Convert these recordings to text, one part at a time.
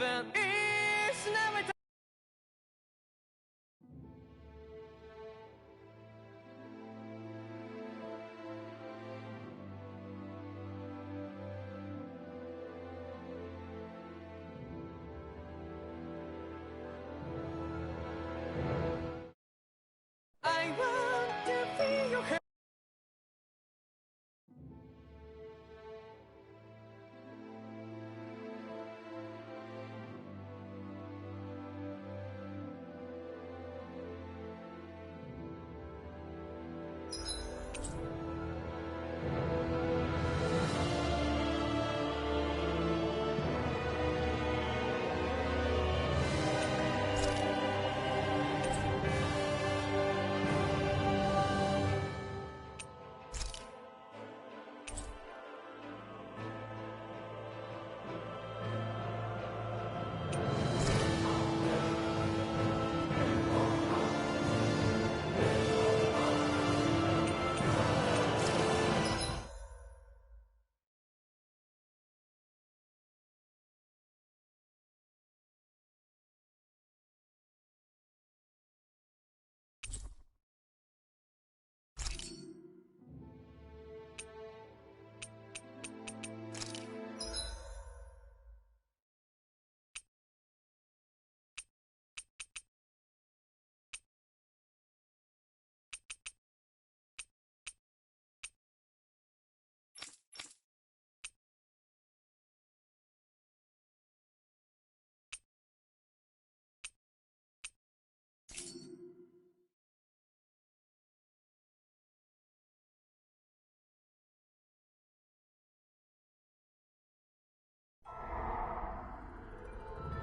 I want to feel your hand.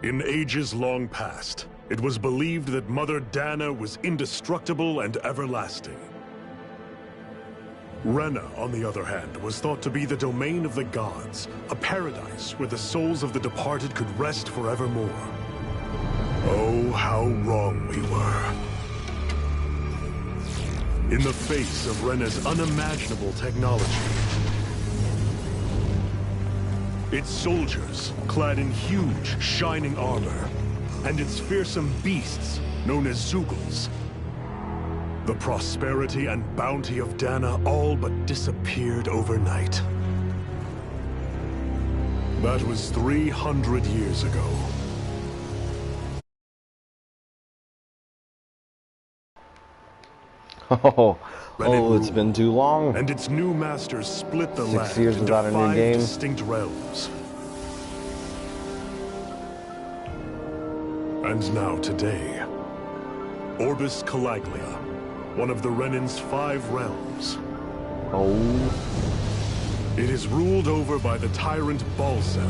In ages long past, it was believed that Mother Dana was indestructible and everlasting. Rena, on the other hand, was thought to be the domain of the gods, a paradise where the souls of the departed could rest forevermore. Oh, how wrong we were. In the face of Rena's unimaginable technology, its soldiers, clad in huge, shining armor, and its fearsome beasts, known as Zeugles. The prosperity and bounty of Dana all but disappeared overnight. That was 300 years ago. It's been too long. And its new masters split the 6 land years into without a new 5 game. distinct realms. And now today, Orbis Calaglia, one of the Renin's 5 realms. It is ruled over by the tyrant Balseph,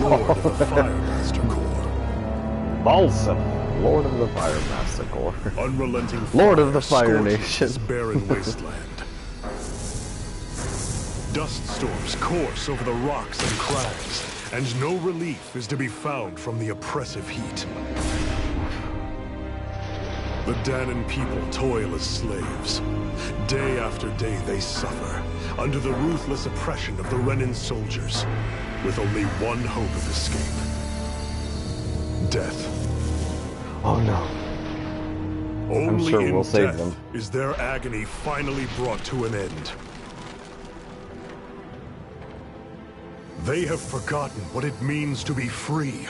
Lord of the Fire Master Corps. Balseph, Lord of the Fire Master Corps. Unrelenting Lord of the fire Fire scorches Nation. this barren wasteland. Dust storms course over the rocks and crags, and no relief is to be found from the oppressive heat. The Danan people toil as slaves. Day after day they suffer, under the ruthless oppression of the Renin soldiers, with only one hope of escape. Death. Oh no. Only I'm sure in we'll save death them. is their agony finally brought to an end. They have forgotten what it means to be free.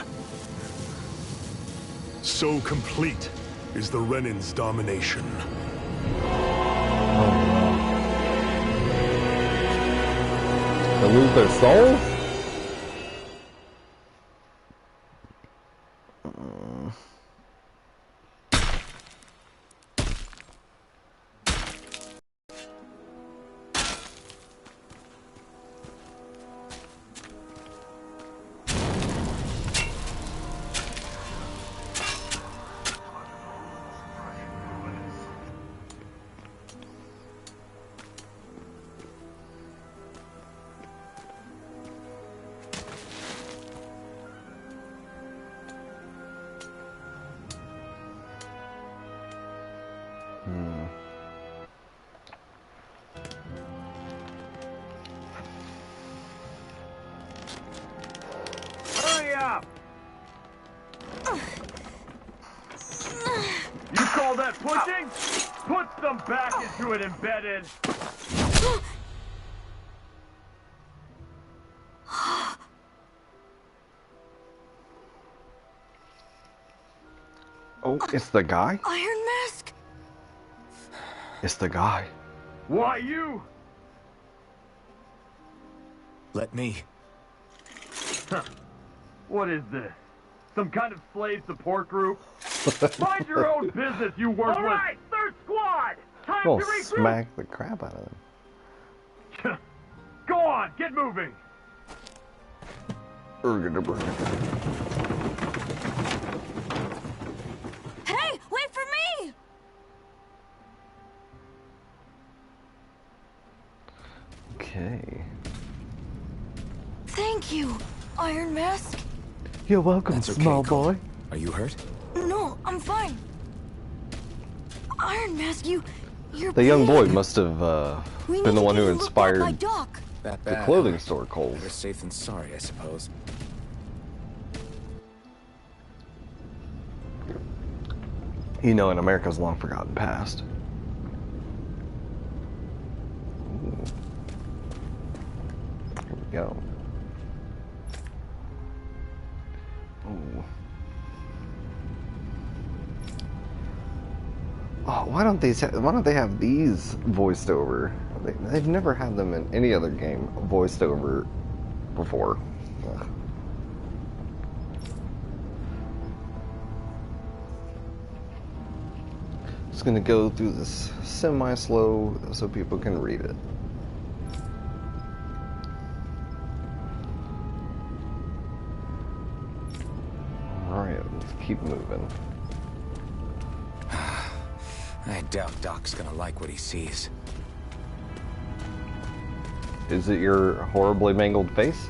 So complete is the Renin's domination. To lose their souls? All that pushing? Put some back into it, embedded. Oh, it's the guy? Iron Mask? It's the guy. Why you? Let me. Huh. What is this? Some kind of slave support group? Mind your own business, you worthless! Alright, third squad! Time We'll to regroup! smack the crap out of him. Go on, get moving! Hey, wait for me! Okay. Thank you, Iron Mask. You're welcome, That's okay, small Cole. boy. Are you hurt? No, I'm fine. Iron Mask, you're The young boy big. must have We been the need one to who get you looked at by inspired Doc. That the bad. clothing store, Coles. Better safe than sorry, I suppose. You know, in America's long forgotten past. Ooh. Here we go. Ooh. Oh, why don't they have these voiced over? They've never had them in any other game voiced over before. Ugh. Just gonna go through this semi-slow so people can read it. Alright, let's keep moving. I doubt Doc's gonna like what he sees. Is it your horribly mangled face?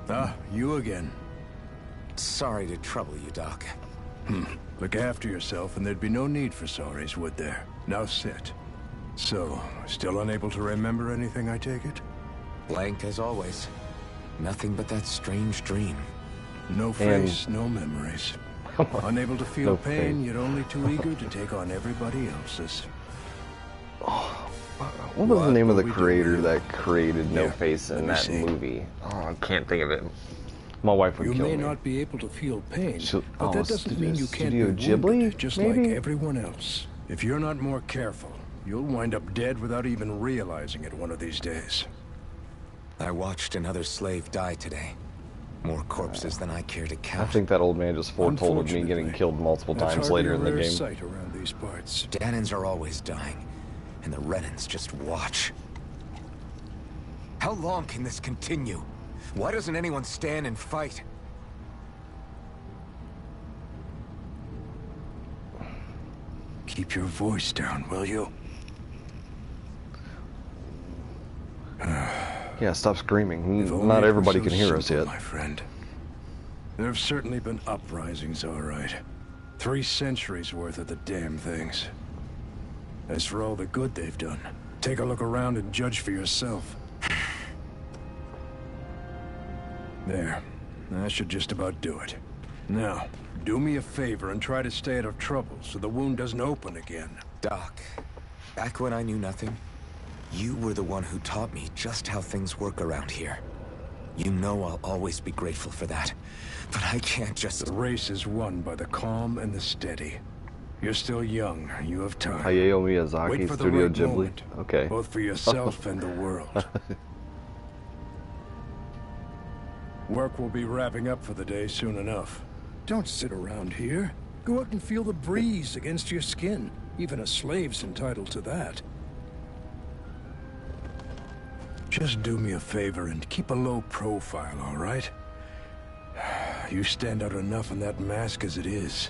Ah, you again. Sorry to trouble you, Doc. Look after yourself and there'd be no need for sorries, would there? Now sit. So, still unable to remember anything, I take it? Blank as always. Nothing but that strange dream. No face, no memories. Unable to feel No pain, face. yet only too eager to take on everybody else's. What was the name of the What we creator doing? that created No Here, Face let in me that see. movie? Oh, I can't think of it. My wife would You kill may me. not be able to feel pain, So- but oh, that doesn't mean you can't Studio be Ghibli, wounded, just maybe? like everyone else. If you're not more careful, you'll wind up dead without even realizing it one of these days. I watched another slave die today. More corpses than I care to I count. think that old man just foretold of me getting Unfortunately, killed multiple that's times hardly later a in the rare game. sight around these parts. Danans are always dying, and the Renans just watch. How long can this continue? Why doesn't anyone stand and fight? Keep your voice down, will you? Yeah, stop screaming. If only Not it were everybody so can hear us simple, yet. my friend. There have certainly been uprisings, all right. 3 centuries worth of the damn things. As for all the good they've done, take a look around and judge for yourself. There. That should just about do it. Now, do me a favor and try to stay out of trouble so the wound doesn't open again. Doc, back when I knew nothing, you were the one who taught me just how things work around here. You know I'll always be grateful for that. But I can't just... The race is won by the calm and the steady. You're still young. You have time. Hayao Miyazaki, Wait for the Studio right Ghibli. moment, Okay. both for yourself and the world. Work will be wrapping up for the day soon enough. Don't sit around here. Go out and feel the breeze against your skin. Even a slave's entitled to that. Just do me a favor and keep a low profile, all right? You stand out enough in that mask as it is.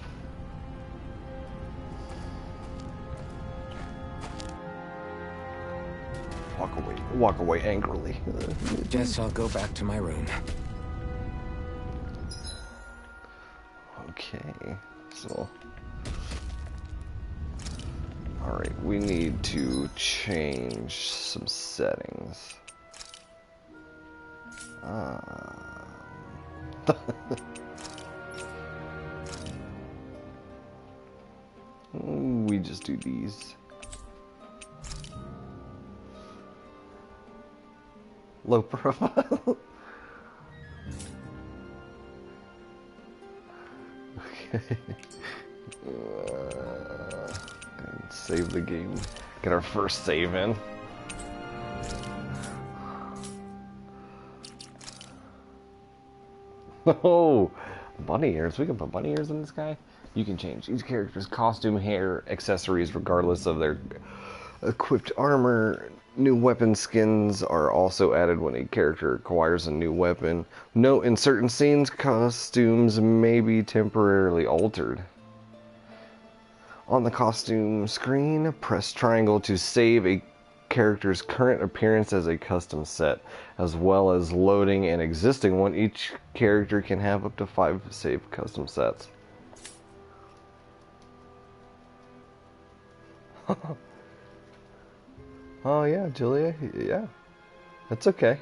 Walk away angrily. Guess I'll go back to my room. Okay, so... Alright, we need to change some settings. We just do these. Low profile. Okay. Save the game. Get our first save in. Oh, bunny ears. We can put bunny ears in this guy. You can change each character's costume, hair, accessories, regardless of their equipped armor. New weapon skins are also added when a character acquires a new weapon. Note, in certain scenes, costumes may be temporarily altered. On the costume screen, press triangle to save a character's current appearance as a custom set, as well as loading an existing one. Each character can have up to 5 saved custom sets. Oh yeah, Julia, yeah. That's okay.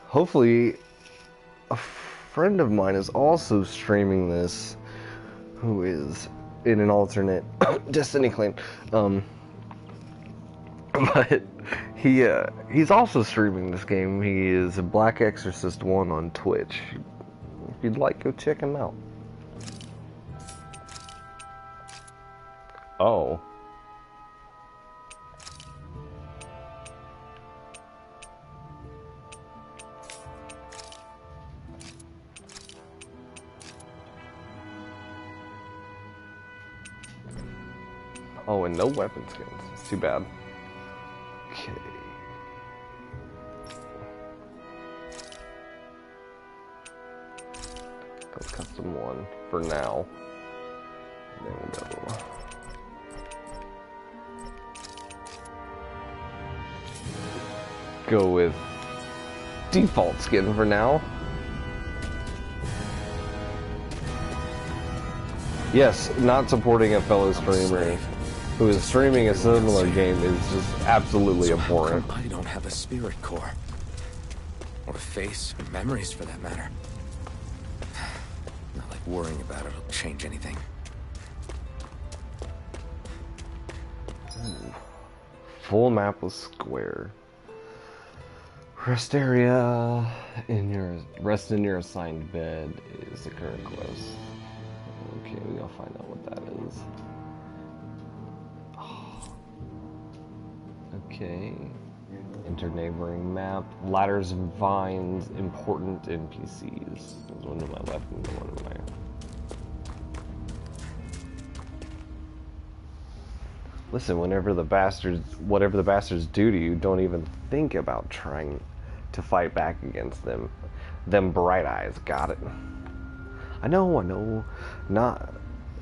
Hopefully, a friend of mine is also streaming this, who is in an alternate Destiny clan. But he's also streaming this game. He is Black Exorcist 1 on Twitch. If you'd like, go check him out. Oh. Oh, and no weapon skins. It's too bad. Okay. Go custom one for now. Then we'll go. Go with default skin for now. Yes, not supporting a fellow streamer who is streaming a similar game is just absolutely abhorrent. I don't have a spirit core. Or a face, or memories for that matter. Not like worrying about it'll change anything. Full map with square. Rest area in your assigned bed is the current quest. Okay, we gotta find out what that is. Okay. Enter neighboring map. Ladders and vines, important NPCs. There's one to my left and one to my... Listen, whatever the bastards do to you, don't even think about trying to fight back against them. Them bright eyes, got it. I know.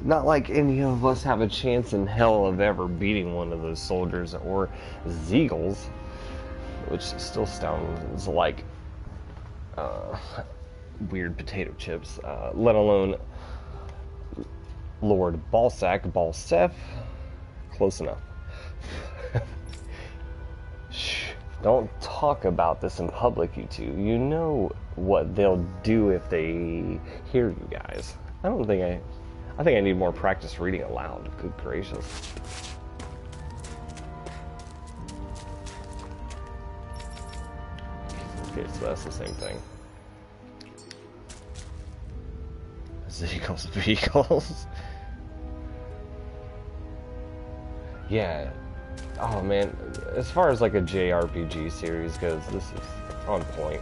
Not like any of us have a chance in hell of ever beating one of those soldiers or Zeagles, which still sounds like weird potato chips, let alone Lord Balsef. Close enough. Shh. Don't talk about this in public, you two. You know what they'll do if they hear you guys. I think I need more practice reading aloud. Good gracious. Okay, so that's the same thing. Vehicles. Yeah. Oh man, as far as like a JRPG series goes, this is on point.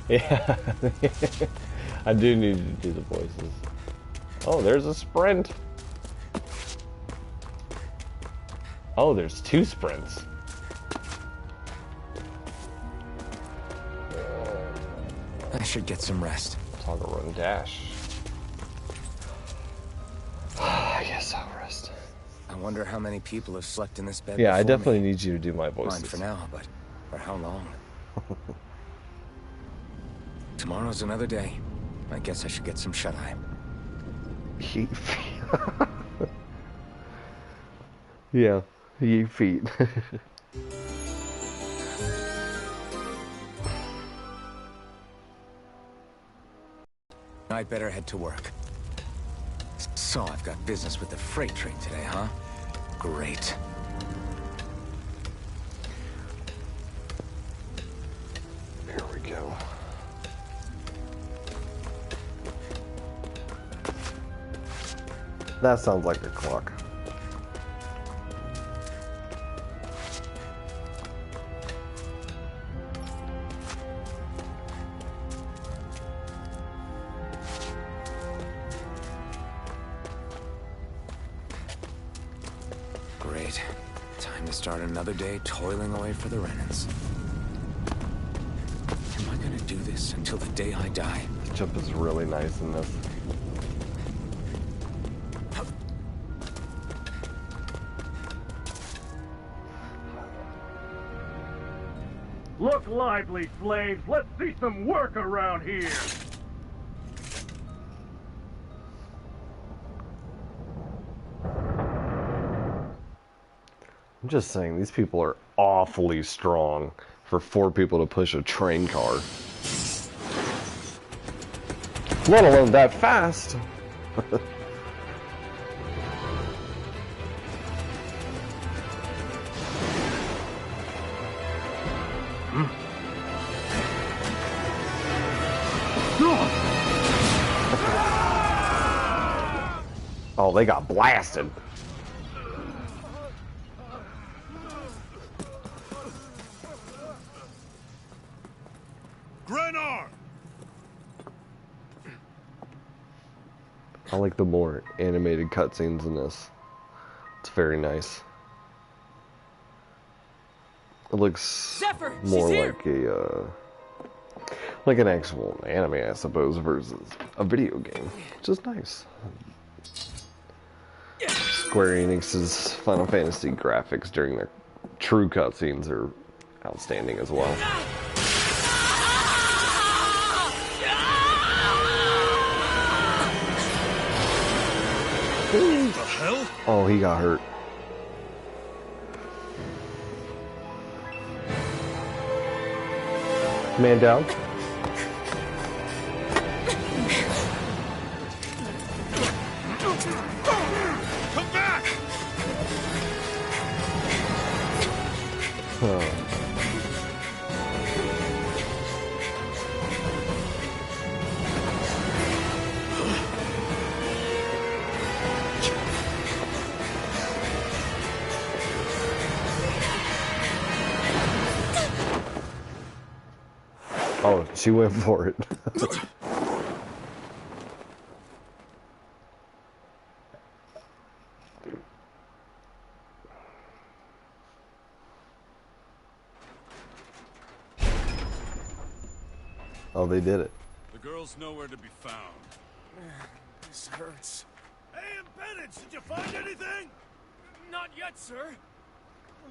Yeah, I do need to do the voices. Oh, there's a sprint. Oh, there's 2 sprints. I should get some rest. Toggle run dash. I guess I'll rest. I wonder how many people have slept in this bed. Yeah, I before definitely me. need you to do my voices. Mine for now, but for how long? Tomorrow's another day. I guess I should get some shut-eye. Yeet. Yeah, yeet feet. I'd better head to work. So I've got business with the freight train today, huh? Great. Here we go. That sounds like a clock. Great. Time to start another day toiling away for the Renans. Am I gonna do this until the day I die? This jump is really nice in this. Look lively, slaves. Let's see some work around here. I'm just saying, these people are awfully strong for 4 people to push a train car. Let alone that fast. Oh, they got blasted. Grenar! I like the more animated cutscenes in this. It's very nice. It looks Zephyr, more she's here. like an actual anime, I suppose, versus a video game, which is nice. Square Enix's Final Fantasy graphics during their true cutscenes are outstanding as well. What the hell? Oh, he got hurt. Man down. Come back! Oh, she went for it. Oh, they did it. The girl's nowhere to be found. This hurts. Hey, Bennett, did you find anything? Not yet, sir.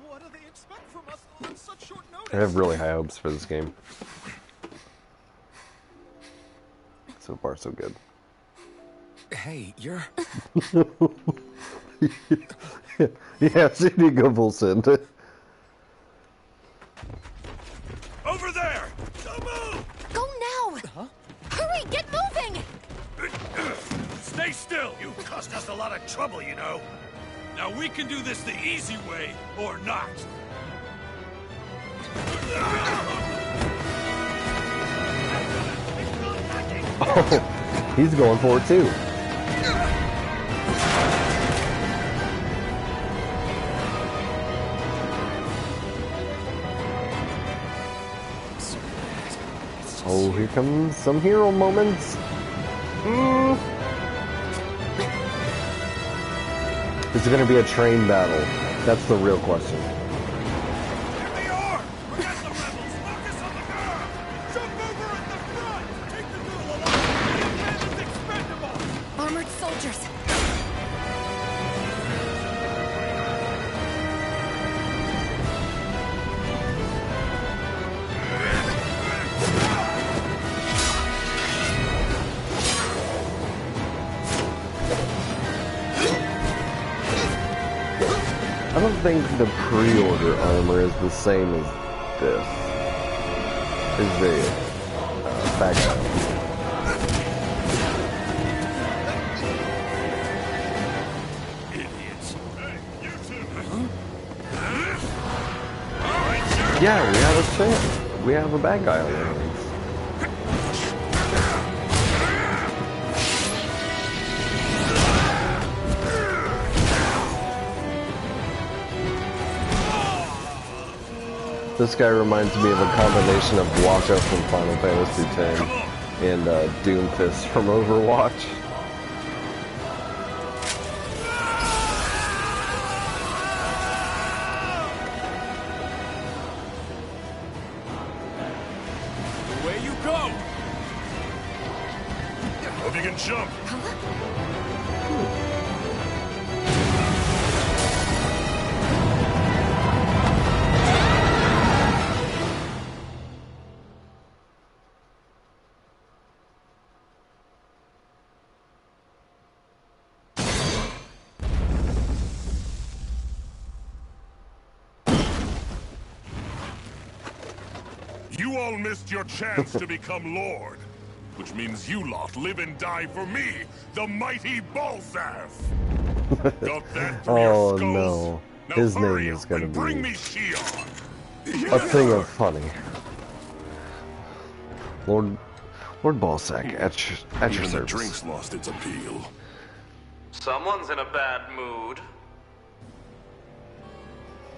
What do they expect from us on such short notice? I have really high hopes for this game. So far, so good. Hey, you're... Yeah, she did go full send. Over there! Don't move! Go now! Huh? Hurry, get moving! Stay still! You caused us a lot of trouble, you know. Now we can do this the easy way, or not. Oh, he's going for it too. Oh, here comes some hero moments. Is it going to be a train battle? That's the real question. Here they are! Forget the rebels! Focus on the girl! Jump over at the front! Take the girl alive! The man is expendable! Armored soldiers! think the pre-order armor is the same as this. Is the back up. Idiots. Hey, you two. Yeah, we have a thing. We have a bad guy on our hands. This guy reminds me of a combination of Waka from Final Fantasy X and Doomfist from Overwatch. Away you go. Hope you can jump. You all missed your chance to become Lord, which means you lot live and die for me, the mighty Balzath. Got that through your Oh skulls? no, Now his hurry name is up gonna and bring be me Shion. a thing of funny. Lord Balzac, at your Even the service. drink's lost its appeal. Someone's in a bad mood.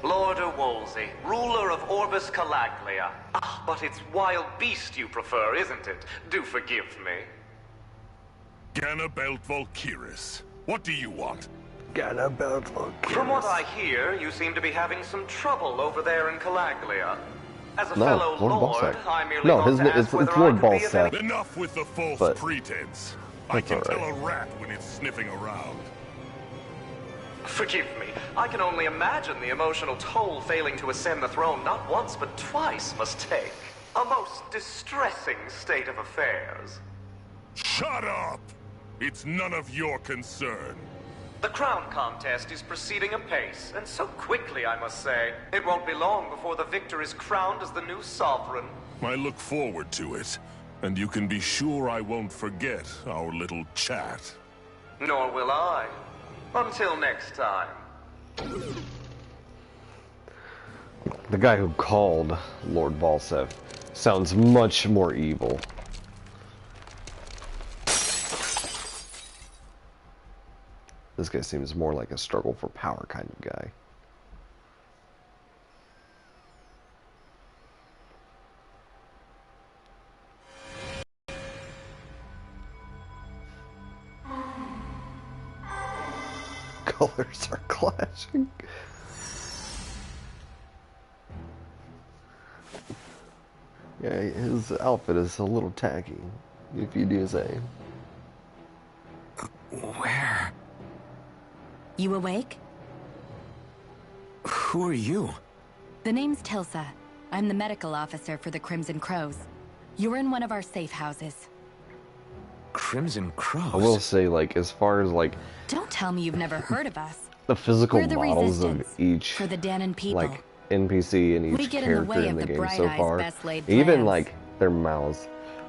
Lord Wolsey, ruler of Orbis Calaglia. Ah, but it's wild beast you prefer, isn't it? Do forgive me. Ganabelt Valkyris. What do you want? Ganabelt From what I hear, you seem to be having some trouble over there in Calaglia. As a No, fellow Lord Lord, Balzac. I merely No, want his to name- ask it's whether Lord I could be of Balzac. any... Enough with the false But pretense. I that's can all tell right. a rat when it's sniffing around. Forgive me. I can only imagine the emotional toll failing to ascend the throne not once but twice must take. A most distressing state of affairs. Shut up! It's none of your concern. The crown contest is proceeding apace, and so quickly, I must say. It won't be long before the victor is crowned as the new sovereign. I look forward to it, and you can be sure I won't forget our little chat. Nor will I. Until next time. The guy who called Lord Balzac sounds much more evil. This guy seems more like a struggle for power kind of guy. Colors are clashing. Yeah, his outfit is a little tacky, if you do say. Where? You awake? Who are you? The name's Tilsa. I'm the medical officer for the Crimson Crows. You're in one of our safe houses. Crimson Crows? I will say, like, as far as, like, Don't tell me you've never heard of us. the physical We're the models of Resistance, each, for the Danon people. like, NPC and We each get in the character way in of the the game Bright so Eyes' far, best laid even, plans. like, their mouths,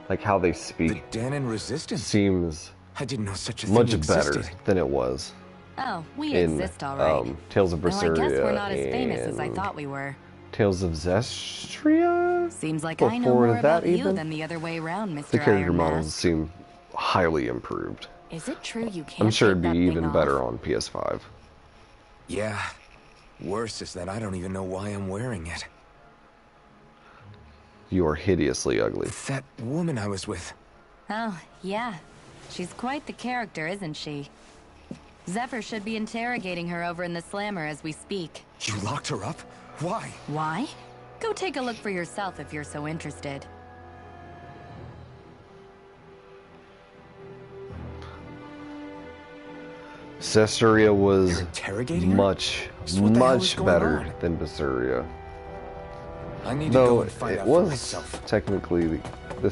like, how they The speak, Danon Resistance? seems I didn't know such a thing much existed. better than it was Oh, we in exist all right. Tales of Well, I guess we're Berseria not as famous as I and thought we were. Tales of Zestria? Seems like I know Before more that about you even? than the other way around, Mr. The character Iron models Mask. seem highly improved. Is it true you can't I'm sure take it'd be that even thing better off? on PS5. Yeah. Worse is that I don't even know why I'm wearing it. You are hideously ugly. That woman I was with. Oh, yeah. She's quite the character, isn't she? Zephyr should be interrogating her over in the Slammer as we speak. You locked her up? Why? Why? Go take a look for yourself if you're so interested. Caesarea was They're interrogating her? much, So what the hell is much going better on? than Berseria. I need to go Though and find it out for was myself. technically the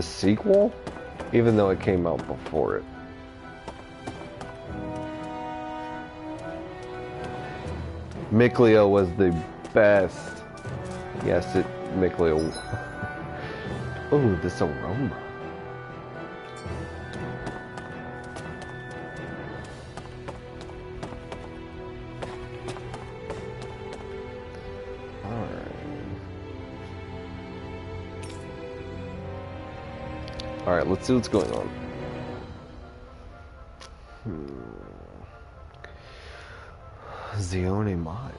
sequel, even though it came out before it. Micleo was the best. Yes, Micleo. Oh, this aroma. Alright, let's see what's going on. Zione Mine.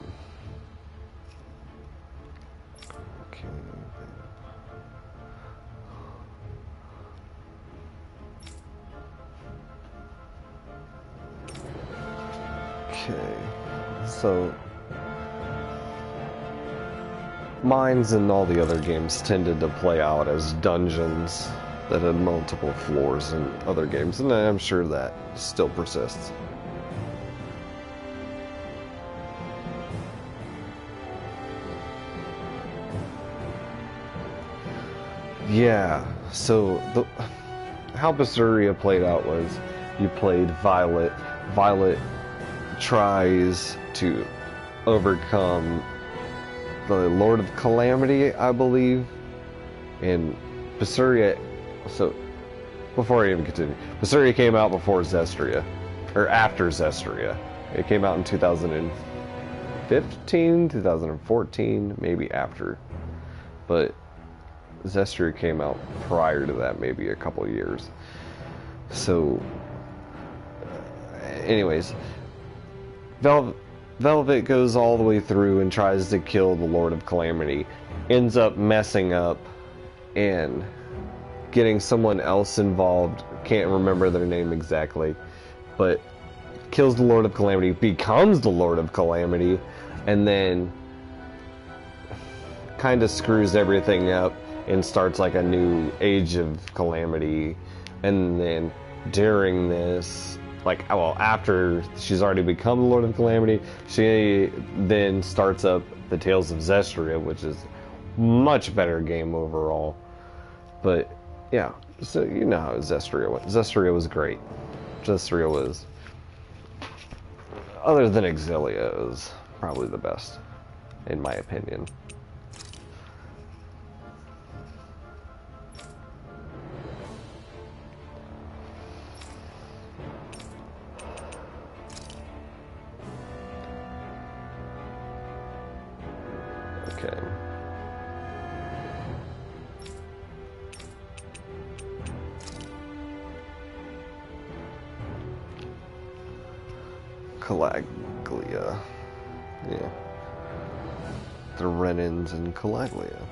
Okay. Okay. So mines in all the other games tended to play out as dungeons that had multiple floors in other games, and I'm sure that still persists. Yeah, so how Berseria played out was you played Violet. Violet tries to overcome the Lord of Calamity, I believe, and Berseria. So, before I even continue, Berseria came out before Zestria, or after Zestria. It came out in 2015, 2014, maybe after. But Zestria came out prior to that, maybe a couple of years. So, anyways, Velvet goes all the way through and tries to kill the Lord of Calamity, ends up messing up and getting someone else involved, can't remember their name exactly, but kills the Lord of Calamity, becomes the Lord of Calamity, and then kind of screws everything up and starts like a new age of Calamity. And then during this, like, well, after she's already become the Lord of Calamity, she then starts up the Tales of Zestria, which is much better game overall. But yeah, so you know how Zestria was. Zestria was great. Zestria was, other than Exilia, it was probably the best, in my opinion. Okay. Calaglia. Yeah. The Renans and Calaglia.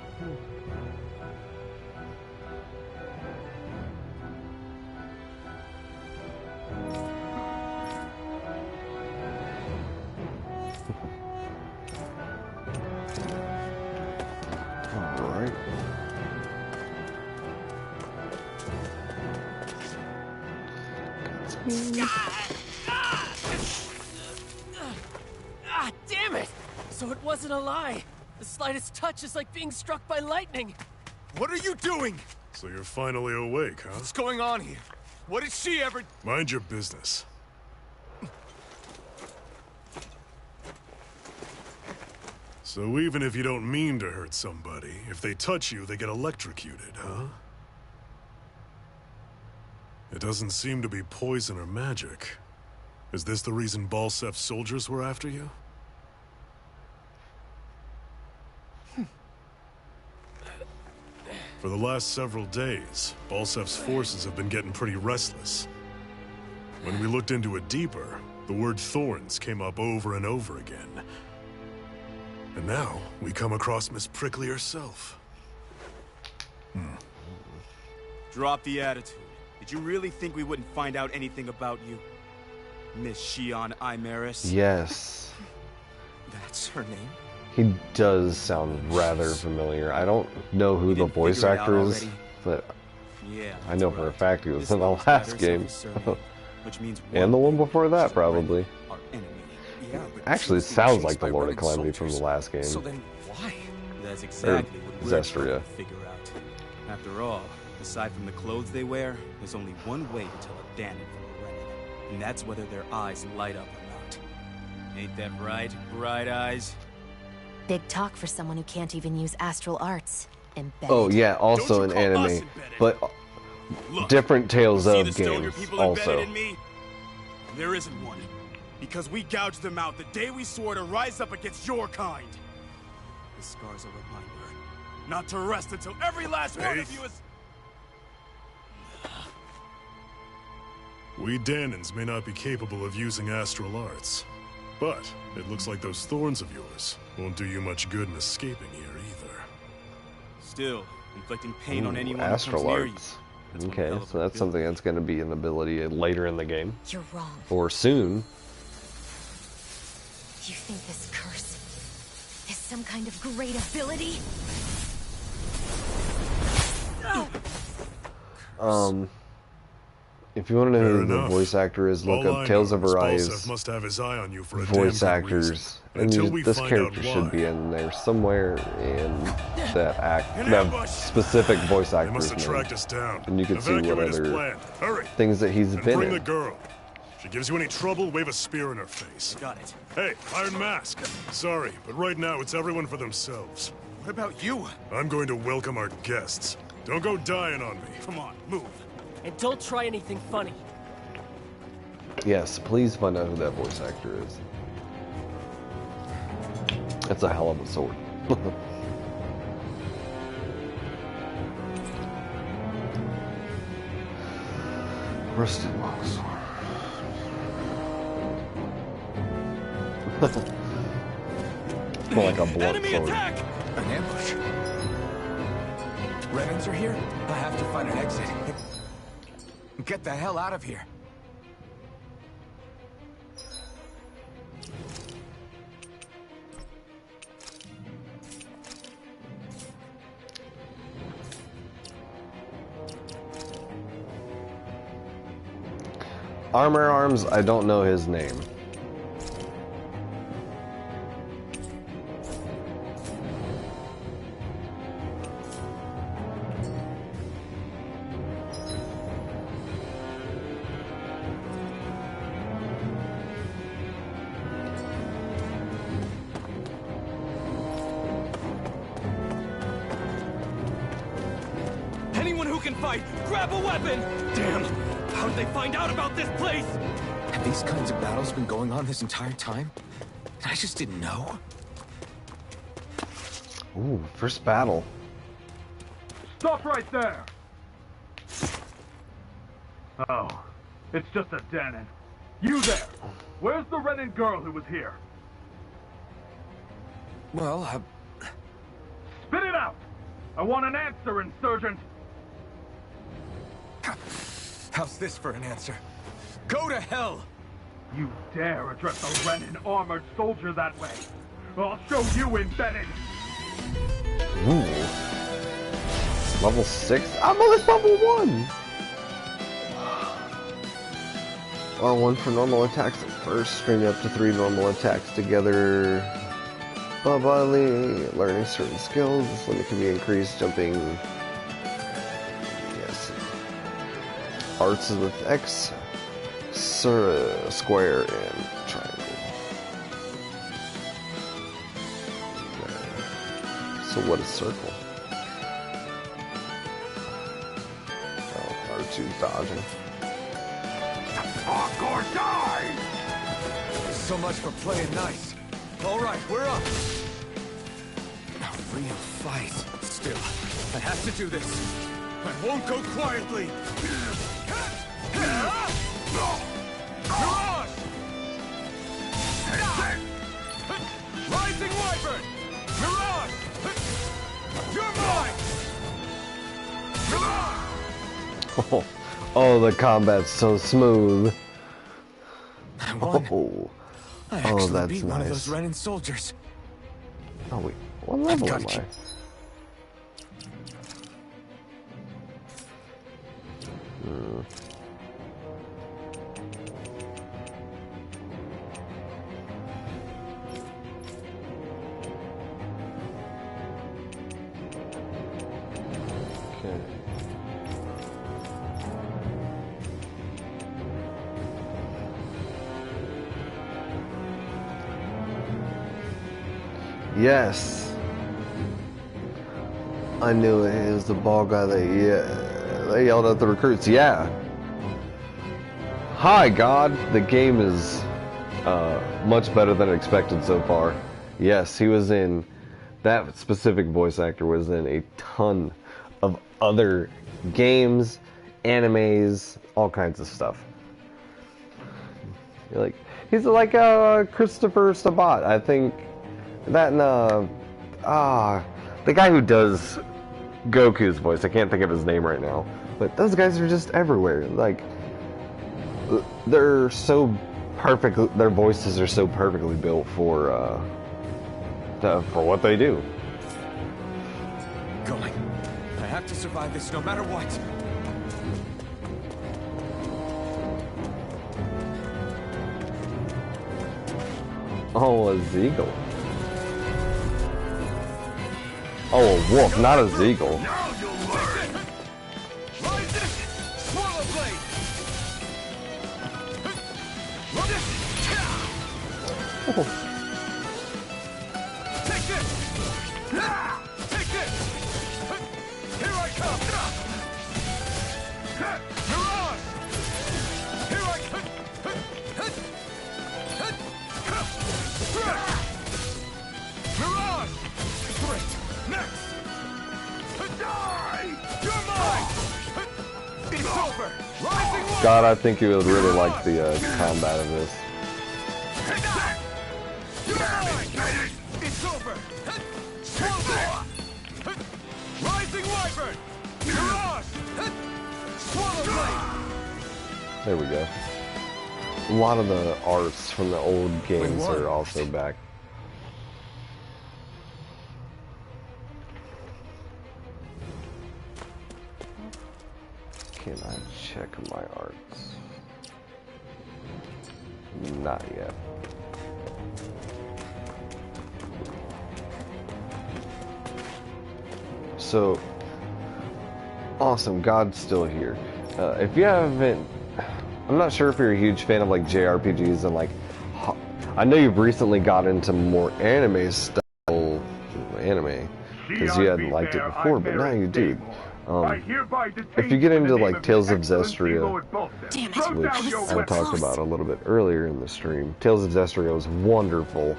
Alright. Damn it! So it wasn't a lie. The slightest touch is like being struck by lightning. What are you doing? So you're finally awake, huh? What's going on here? What did she ever... Mind your business. So even if you don't mean to hurt somebody, if they touch you, they get electrocuted, huh? It doesn't seem to be poison or magic. Is this the reason Balsef's soldiers were after you? For the last several days, Balsef's forces have been getting pretty restless. When we looked into it deeper, the word thorns came up over and over again. And now, we come across Miss Prickly herself. Drop the attitude. Did you really think we wouldn't find out anything about you? Miss Shion Imaris? Yes. That's her name? He does sound rather familiar. I don't know who the voice actor is, but yeah, I know for a fact he was This in the looks last better game. which means And the one before that, probably. our enemy. Yeah, but Actually, she was sounds being like chased the by Lord of running Calamity from the soldiers. last game. So then why? That's exactly what we're Zestria. trying to figure out. After all, aside from the clothes they wear, there's only one way to tell a Danon from a Renan, and that's whether their eyes light up or not. Ain't that right, Bright Eyes? Big talk for someone who can't even use astral arts. Embedded. Oh yeah, also an anime, but Look, different Tales see of the Stoner games people also. embedded in me? There isn't one. Because we gouged them out the day we swore to rise up against your kind. The scars are a reminder, not to rest until every last one of you is... We Danans may not be capable of using astral arts, but it looks like those thorns of yours won't do you much good in escaping here either. Still, inflicting pain on anyone astral who comes near you. arts. Okay, so that's something that's going to be an ability later in the game. You're wrong. Or soon. You think this curse is some kind of great ability? If you want to know who the voice actor is, look up Tales of Arise must have his eye on you for a voice damn good actors. reason. And Until we this find character out should why. be in there somewhere in that specific voice They must actor's have tracked name. us down. And you can see what Evacuate as other planned. Hurry. things that he's And been bring the in. girl. If she gives you any trouble, wave a spear in her face. Got it. Hey, Iron Mask. Sorry, but right now it's everyone for themselves. What about you? I'm going to welcome our guests. Don't go dying on me. Come on, move. And don't try anything funny. Yes, please find out who that voice actor is. That's a hell of a sword. Rusted longsword. More like a blunt Enemy sword. attack! An ambush. Renans are here? I have to find an exit. Get the hell out of here. Armor Arms, I don't know his name. Anyone who can fight, grab a weapon! Damn! How did they find out about this place? Have these kinds of battles been going on this entire time? And I just didn't know? Ooh, first battle. Stop right there! Oh, it's just a Danan. You there! Where's the Renan girl who was here? Well, Spit it out! I want an answer, insurgent! how's this for an answer? Go to hell! You dare address a Renan armored soldier that way? I'll show you embedded! Ooh. Level 6? I'm only level 1! R1 for normal attacks at first. String up to 3 normal attacks together. Bodily, learning certain skills. This limit can be increased. Jumping. Yes. Arts is with X, square, and triangle. So what is circle? Oh, R2 dodging. Fuck or die! So much for playing nice. All right, we're up. A real fight. Still, I have to do this. I won't go quietly. Mirage! Rising Wyvern! Mirage! You're mine! Oh, oh, the combat's so smooth. I won. Oh, I actually that's beat one of nice. those Renan soldiers. Oh wait, what level am got you. I? Okay. Yes. I knew it. It was the ball guy that, they yelled at the recruits. Yeah. Hi, God. The game is much better than expected so far. Yes, he was in... That specific voice actor was in a ton of other games, animes, all kinds of stuff. Like, he's like Christopher Sabat. I think that and the guy who does Goku's voice. I can't think of his name right now, but those guys are just everywhere. Like, they're so perfect. Their voices are so perfectly built for what they do. Going. I have to survive this no matter what. Oh, a Zeagle. Oh, a wolf, not a Zeagle. Now you'll learn. Rise it. Swallow blade. Take this. Take this. Here I come. Mirage. Here I come. Mirage. Great. Next. Die. You're mine. It's over. Rising Warrior. God, I think you would really like the combat of this. You're mine. It's over. Swallow. Rising Wyvern. Mirage. Swallow blade. There we go. A lot of the arts from the old games are also back. Can I check my arts? Not yet. So, awesome, God's still here. If you haven't, I'm not sure if you're a huge fan of like JRPGs and like, I know you've recently got into more anime style anime because you hadn't liked it before, but now you do. If you get into like Tales of Zestiria, which I talked about a little bit earlier in the stream, Tales of Zestiria was wonderful.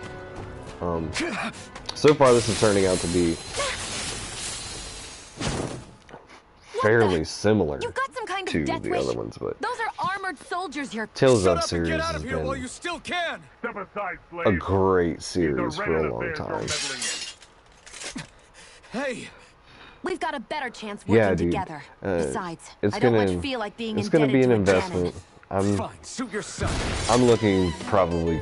So far this is turning out to be fairly similar to the other ones, but those are armored soldiers you're Tales of series has been while you still can. a great series for a long time. Hey, we've got a better chance working together. Besides, it's I don't much feel like being it's gonna be an investment. I'm looking probably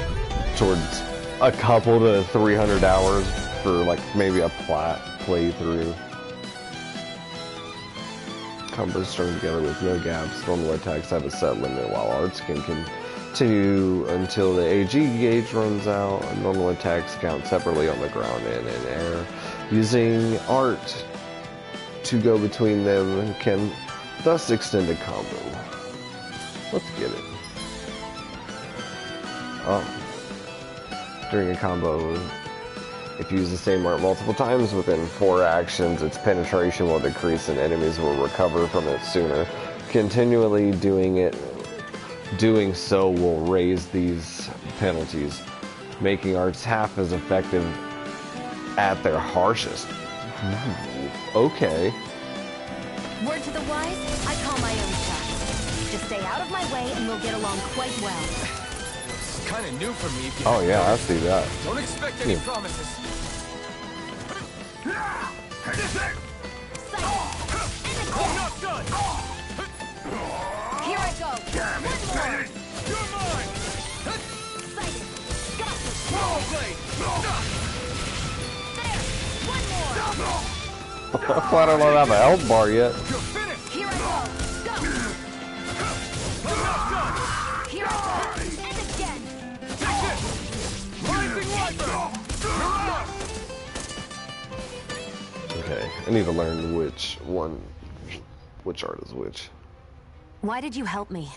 towards a couple to 300 hours for like maybe a plat playthrough. Combos strung together with no gaps. Normal attacks have a set limit, while arts can continue until the AG gauge runs out. Normal attacks count separately on the ground and in air. Using art to go between them can thus extend a combo. Let's get it. During a combo, if you use the same art multiple times within 4 actions, its penetration will decrease and enemies will recover from it sooner. Continually doing so will raise these penalties, making arts half as effective at their harshest. Okay. Word to the wise, I call my own shots. Just stay out of my way and we'll get along quite well. It's kind of new for me. Oh yeah, I see that. Don't expect any promises. I'm not done. Here I go. Damn it, finish. You're mine. Sighted. Got this. Swallow blade. There. One more. I don't have a health bar yet. You're finished. Here I go. Go. I'm not done. Here I go. And again. Take this. Rising Wyvern. Mirage. Okay, I need to learn which art is which. Why did you help me?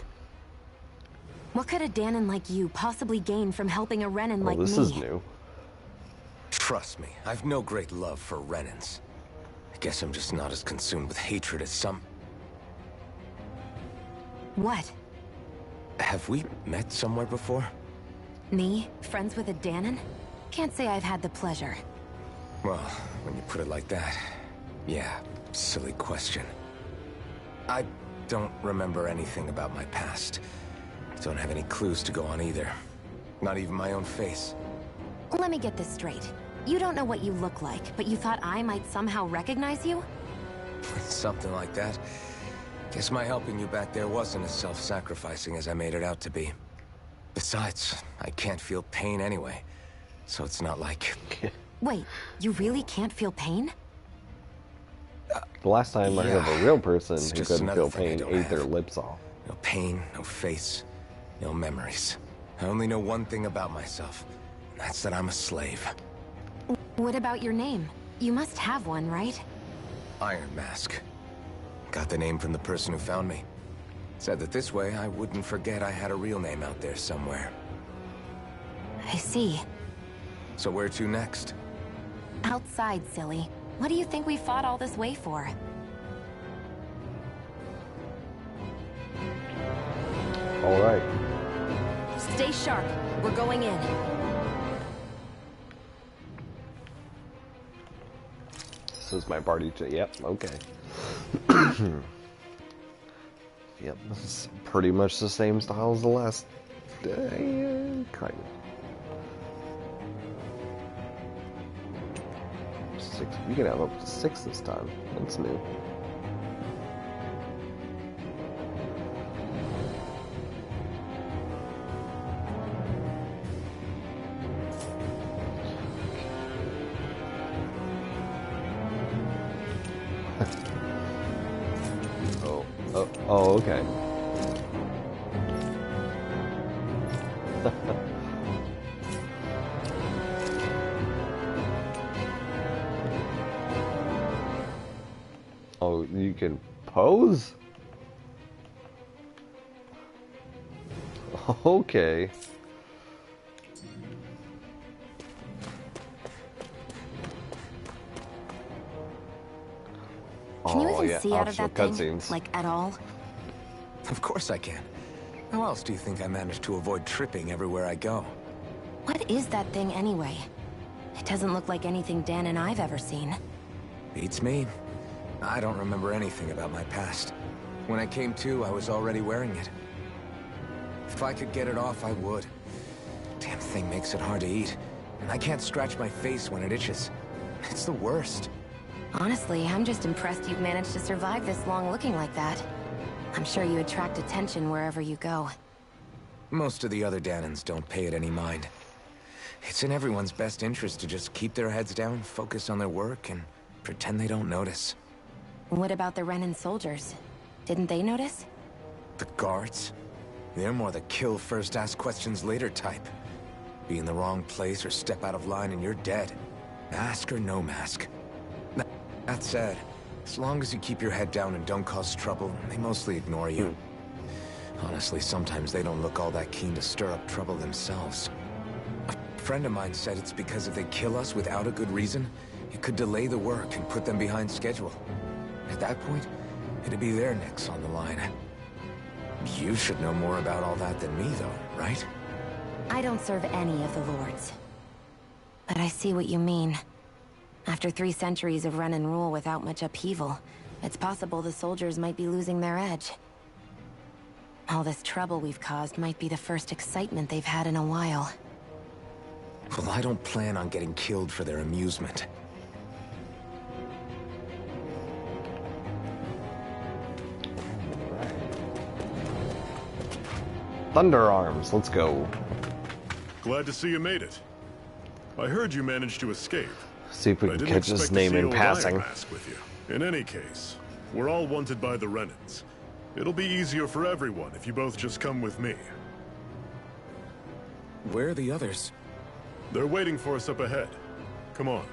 What could a Danon like you possibly gain from helping a Renan like me? This is new. Trust me, I've no great love for Renans. I guess I'm just not as consumed with hatred as some... What? Have we met somewhere before? Me? Friends with a Danon? Can't say I've had the pleasure. Well, when you put it like that, yeah, silly question. I don't remember anything about my past. Don't have any clues to go on either. Not even my own face. Let me get this straight. You don't know what you look like, but you thought I might somehow recognize you? Something like that. Guess my helping you back there wasn't as self-sacrificing as I made it out to be. Besides, I can't feel pain anyway, so it's not like... Wait, you really can't feel pain? The last time I heard of a real person it's who just couldn't another feel thing I pain don't ate their have. lips off. No pain, no face, no memories. I only know one thing about myself. And that's that I'm a slave. What about your name? You must have one, right? Iron Mask. Got the name from the person who found me. Said that this way I wouldn't forget I had a real name out there somewhere. I see. So where to next? Outside, silly. What do you think we fought all this way for? All right. Stay sharp. We're going in. This is my party to... Yep, okay. Yep, this is pretty much the same style as the last day. Kind of. 6. You can have up to 6 this time. That's new. Oh, okay. Oh, you can pose? Okay. Can you even see out of that thing? Cutscenes. Like, at all? Of course I can. How else do you think I managed to avoid tripping everywhere I go? What is that thing anyway? It doesn't look like anything Dan and I've ever seen. Beats me. I don't remember anything about my past. When I came to, I was already wearing it. If I could get it off, I would. Damn thing makes it hard to eat. And I can't scratch my face when it itches. It's the worst. Honestly, I'm just impressed you've managed to survive this long looking like that. I'm sure you attract attention wherever you go. Most of the other Danons don't pay it any mind. It's in everyone's best interest to just keep their heads down, focus on their work, and pretend they don't notice. What about the Renan soldiers? Didn't they notice? The guards? They're more the kill first, ask questions later type. Be in the wrong place or step out of line and you're dead. Mask or no mask. That said, as long as you keep your head down and don't cause trouble, they mostly ignore you. Honestly, sometimes they don't look all that keen to stir up trouble themselves. A friend of mine said it's because if they kill us without a good reason, it could delay the work and put them behind schedule. At that point, it'd be their necks on the line. You should know more about all that than me, though, right? I don't serve any of the lords. But I see what you mean. After 3 centuries of Renan rule without much upheaval, it's possible the soldiers might be losing their edge. All this trouble we've caused might be the first excitement they've had in a while. Well, I don't plan on getting killed for their amusement. Thunder Arms, let's go. Glad to see you made it. I heard you managed to escape. See if we I can didn't catch his expect to name see in old passing. Iron Mask with you. In any case, we're all wanted by the Renans. It'll be easier for everyone if you both just come with me. Where are the others? They're waiting for us up ahead. Come on.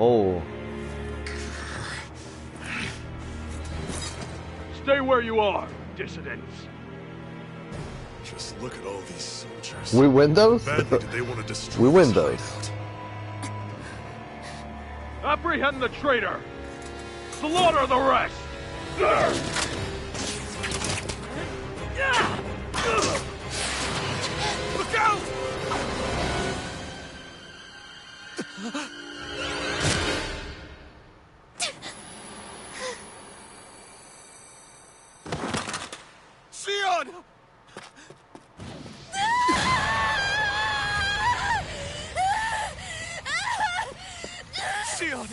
Oh, Stay where you are, dissidents. Just look at all these soldiers. We win those? Badly did they want to destroy We win this those. hideout. Apprehend the traitor! Slaughter the rest! Look out! Sion! Sion!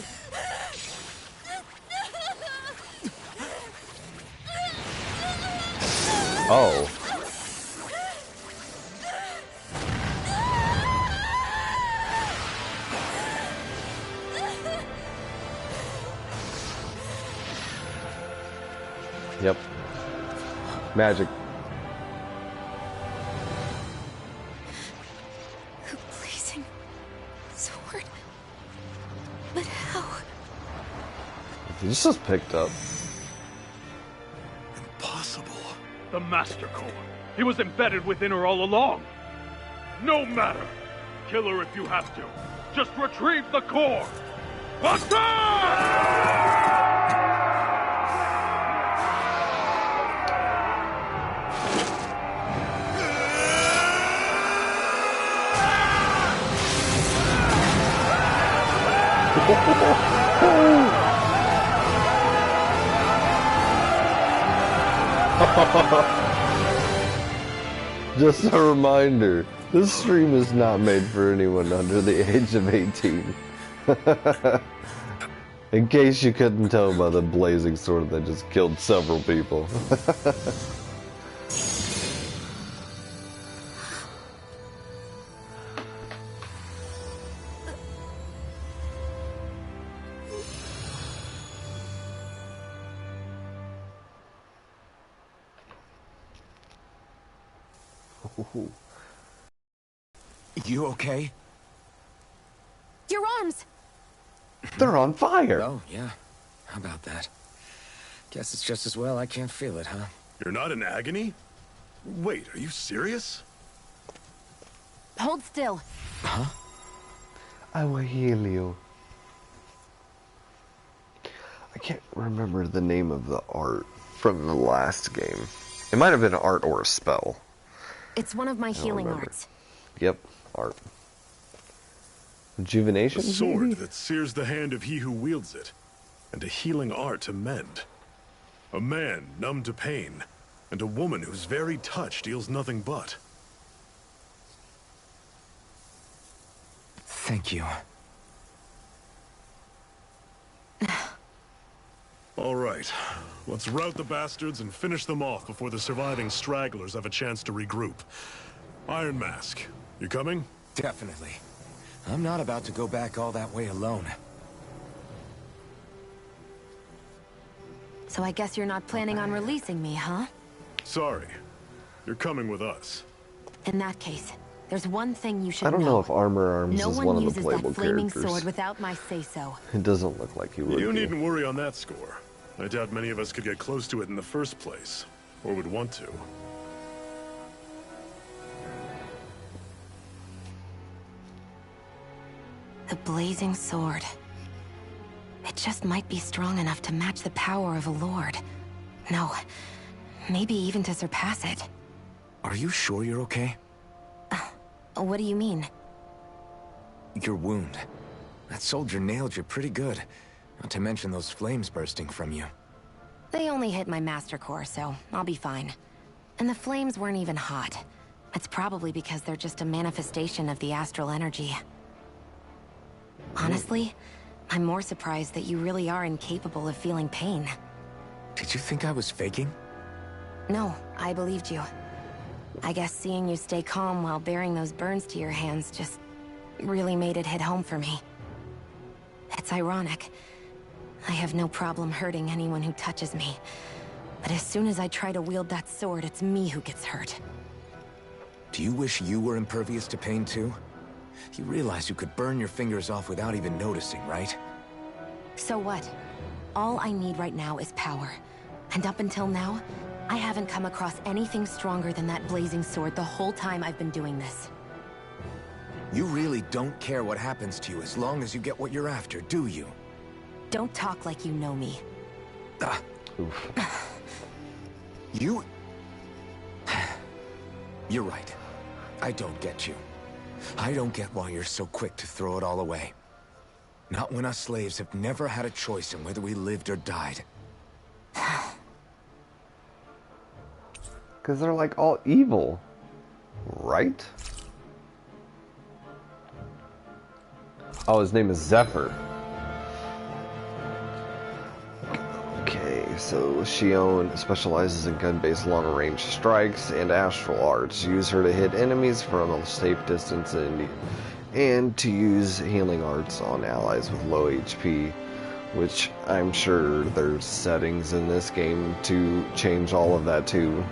Oh. Yep. Magic. The blazing sword. But how? This just picked up. Impossible. The Master Core. He was embedded within her all along. No matter. Kill her if you have to. Just retrieve the core. Just a reminder, this stream is not made for anyone under the age of 18. In case you couldn't tell by the blazing sword that just killed several people. You okay? Your arms! They're on fire! Oh, yeah. How about that? Guess it's just as well I can't feel it, huh? You're not in agony? Wait, are you serious? Hold still. Huh? I will heal you. I can't remember the name of the art from the last game. It might have been art or a spell. It's one of my healing arts. Yep, art. Rejuvenation? A sword maybe? that sears the hand of he who wields it, and a healing art to mend. A man numb to pain, and a woman whose very touch deals nothing but. Thank you. All right, let's rout the bastards and finish them off before the surviving stragglers have a chance to regroup. Iron Mask, you coming? Definitely. I'm not about to go back all that way alone. So I guess you're not planning on releasing me, huh? Sorry, you're coming with us. In that case, there's one thing you should know. I don't know if Armor Arms no is one one of the uses playable that flaming characters. sword without my say-so. It doesn't look like he would You be. needn't worry on that score. I doubt many of us could get close to it in the first place, or would want to. The blazing sword. It just might be strong enough to match the power of a lord. No, maybe even to surpass it. Are you sure you're okay? What do you mean? Your wound. That soldier nailed you pretty good. Not to mention those flames bursting from you. They only hit my master core, so I'll be fine. And the flames weren't even hot. It's probably because they're just a manifestation of the astral energy. Honestly, I'm more surprised that you really are incapable of feeling pain. Did you think I was faking? No, I believed you. I guess seeing you stay calm while bearing those burns to your hands just really made it hit home for me. It's ironic. I have no problem hurting anyone who touches me. But as soon as I try to wield that sword, it's me who gets hurt. Do you wish you were impervious to pain too? You realize you could burn your fingers off without even noticing, right? So what? All I need right now is power. And up until now, I haven't come across anything stronger than that blazing sword the whole time I've been doing this. You really don't care what happens to you as long as you get what you're after, do you? Don't talk like you know me. You... You're right. I don't get you. I don't get why you're so quick to throw it all away. Not when us slaves have never had a choice in whether we lived or died. Because they're like all evil, right? Oh, his name is Zephyr. Okay, so Xion specializes in gun-based long-range strikes and astral arts. Use her to hit enemies from a safe distance and to use healing arts on allies with low HP, which I'm sure there's settings in this game to change all of that too.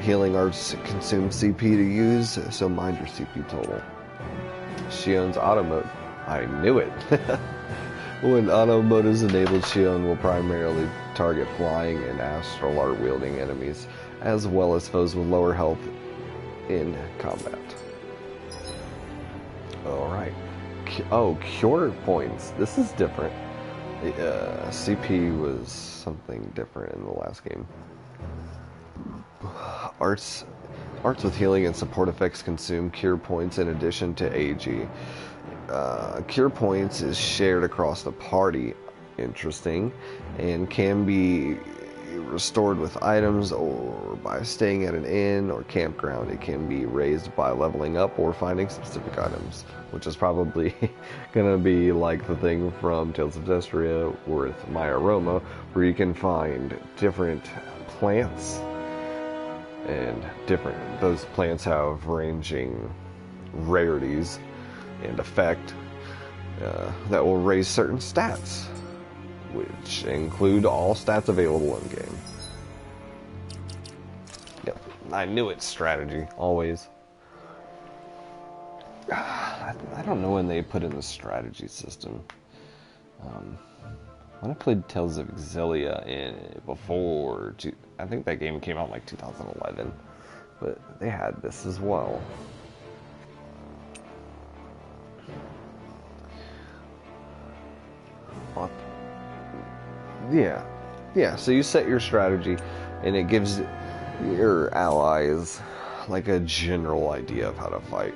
Healing arts consume CP to use, so mind your CP total. Xion's auto mode. I knew it. When auto mode is enabled, Xion will primarily target flying and astral art wielding enemies, as well as foes with lower health in combat. Alright. Oh, cure points. This is different. CP was something different in the last game. Arts with healing and support effects consume cure points in addition to AG. Cure points is shared across the party, interesting, and can be restored with items or by staying at an inn or campground. It can be raised by leveling up or finding specific items, which is probably gonna be like the thing from Tales of Destria with My Aroma, where you can find different plants, and those plants have ranging rarities and effect that will raise certain stats, which include all stats available in game. Yep, I knew it's strategy, always. I don't know when they put in the strategy system. When I played Tales of Xillia I think that game came out in like 2011, but they had this as well. Yeah, so you set your strategy, and it gives your allies like a general idea of how to fight.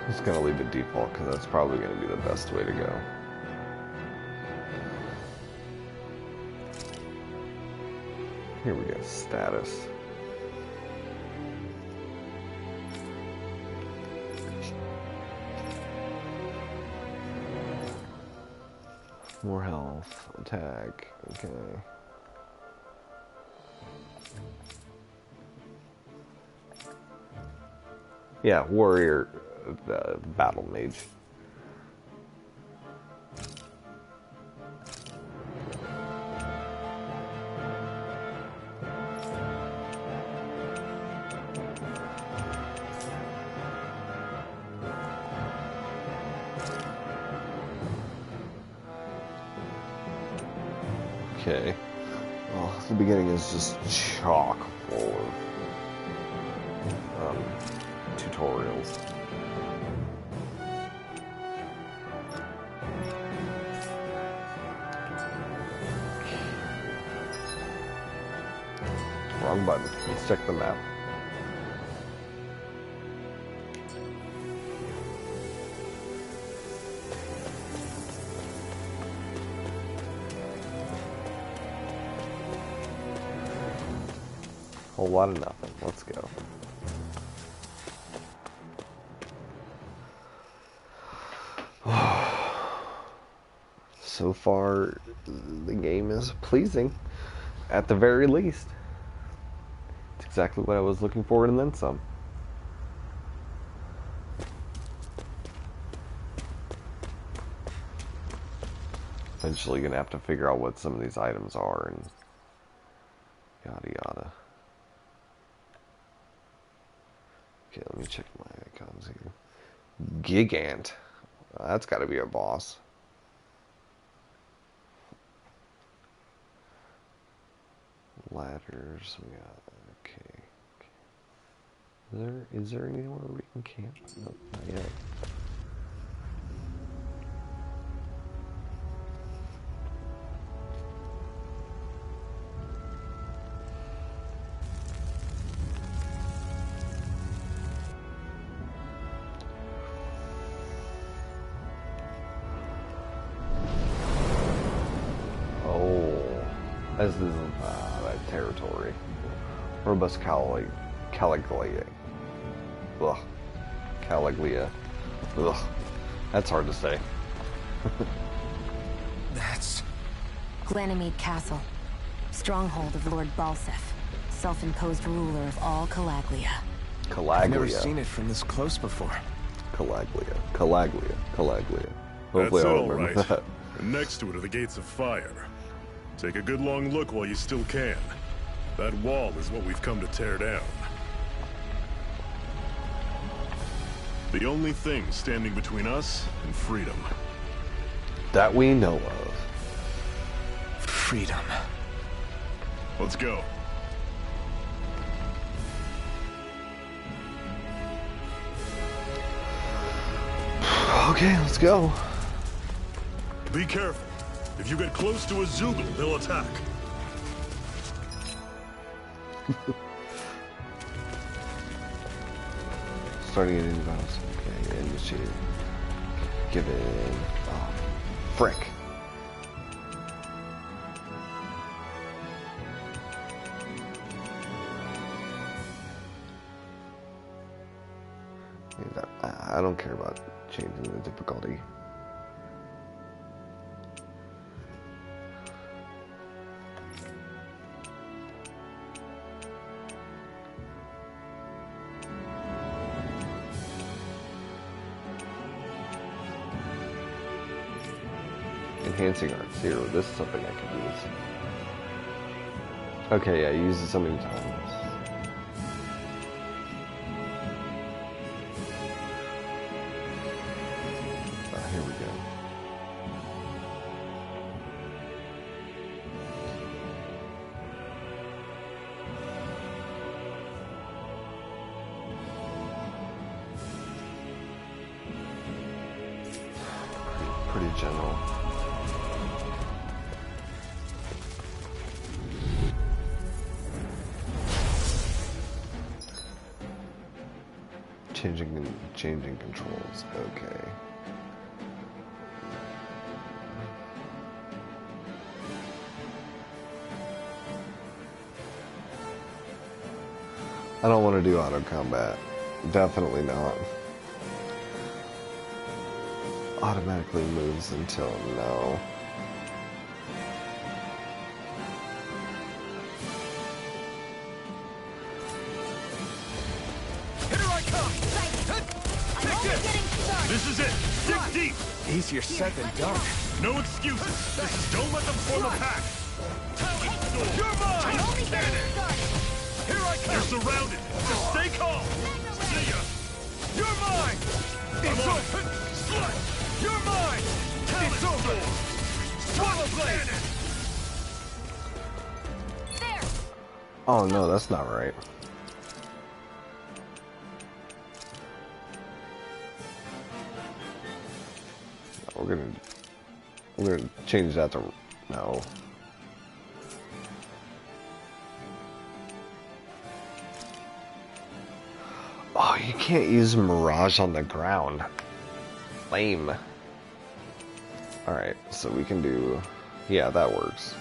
I'm just gonna leave it default because that's probably gonna be the best way to go. Here we go, status. More health, attack, okay. Yeah, warrior, battle mage. Okay. Well, the beginning is just chock full of tutorials. Wrong button. Let's check the map. Whole lot of nothing. Let's go. So far, the game is pleasing, at the very least. exactly what I was looking for and then some. Eventually gonna have to figure out what some of these items are and yada yada. Okay, let me check my icons here. Gigant. That's gotta be a boss. Ladders, we got, okay. Is there anywhere we can camp? Nope, not yet. This is that territory. Robust Caliglia. Ugh. Caliglia. Ugh. That's hard to say. That's... Glanimede Castle. Stronghold of Lord Balseph. Self-imposed ruler of all Calaglia. Calaglia. I've never seen it from this close before. Calaglia. Calaglia. Calaglia. Hopefully I'll all remember right. that. And next to it are the Gates of Fire. Take a good long look while you still can. That wall is what we've come to tear down. The only thing standing between us and freedom. That we know of. Freedom. Let's go. Okay, let's go. Be careful. If you get close to a Zoogle, they'll attack. Starting an inbounds. Okay, initiate. Give it. Oh, frick. I don't care about changing the difficulty. Enhancing Art 0. This is something I could use. Okay, yeah, I used it so many times. Here we go. Pretty general. Changing controls. Okay. I don't want to do auto combat. Definitely not. Automatically moves until no. This is it! Dig deep! Easier said than done. No excuses! This is don't let them form a pack! You're mine! Here I come! You're surrounded! Just stay calm! See ya! You're mine! It's over! Slut! You're mine! It's over! Swallow blade! There! Oh no, that's not right. We're gonna change that to no. Oh, you can't use Mirage on the ground. Lame. Alright, so we can do... Yeah, that works.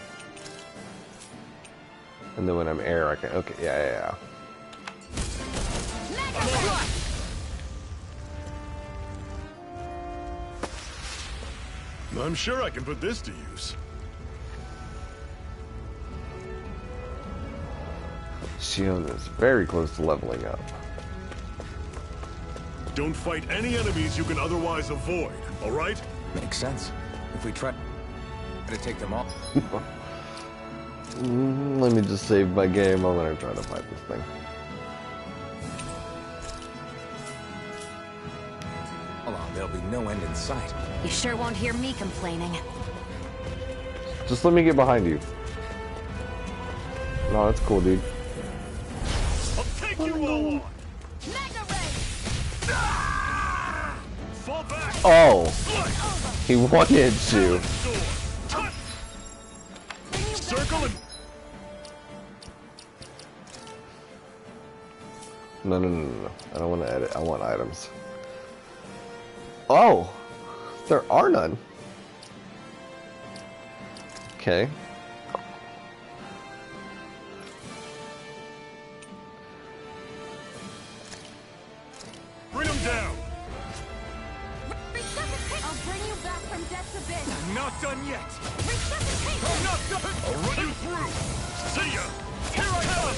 And then when I'm air, I can... Okay, yeah. I'm sure I can put this to use. Shion is very close to leveling up. Don't fight any enemies you can otherwise avoid, alright? Makes sense. If we try to take them all. Let me just save my game. I'm gonna try to fight this thing. Hold on, there'll be no end in sight. You sure won't hear me complaining. Just let me get behind you. No, that's cool, dude. I'll take you all on! Mega Ray! Fall back! Oh! He one-hit you. Circle and... No. I don't want to edit. I want items. Oh! There are none. Okay. Bring him down! I'll bring you back from death's abyss. I'm not done yet. Resuscitate! I'm not done. I'll run you through! See ya! Here I come.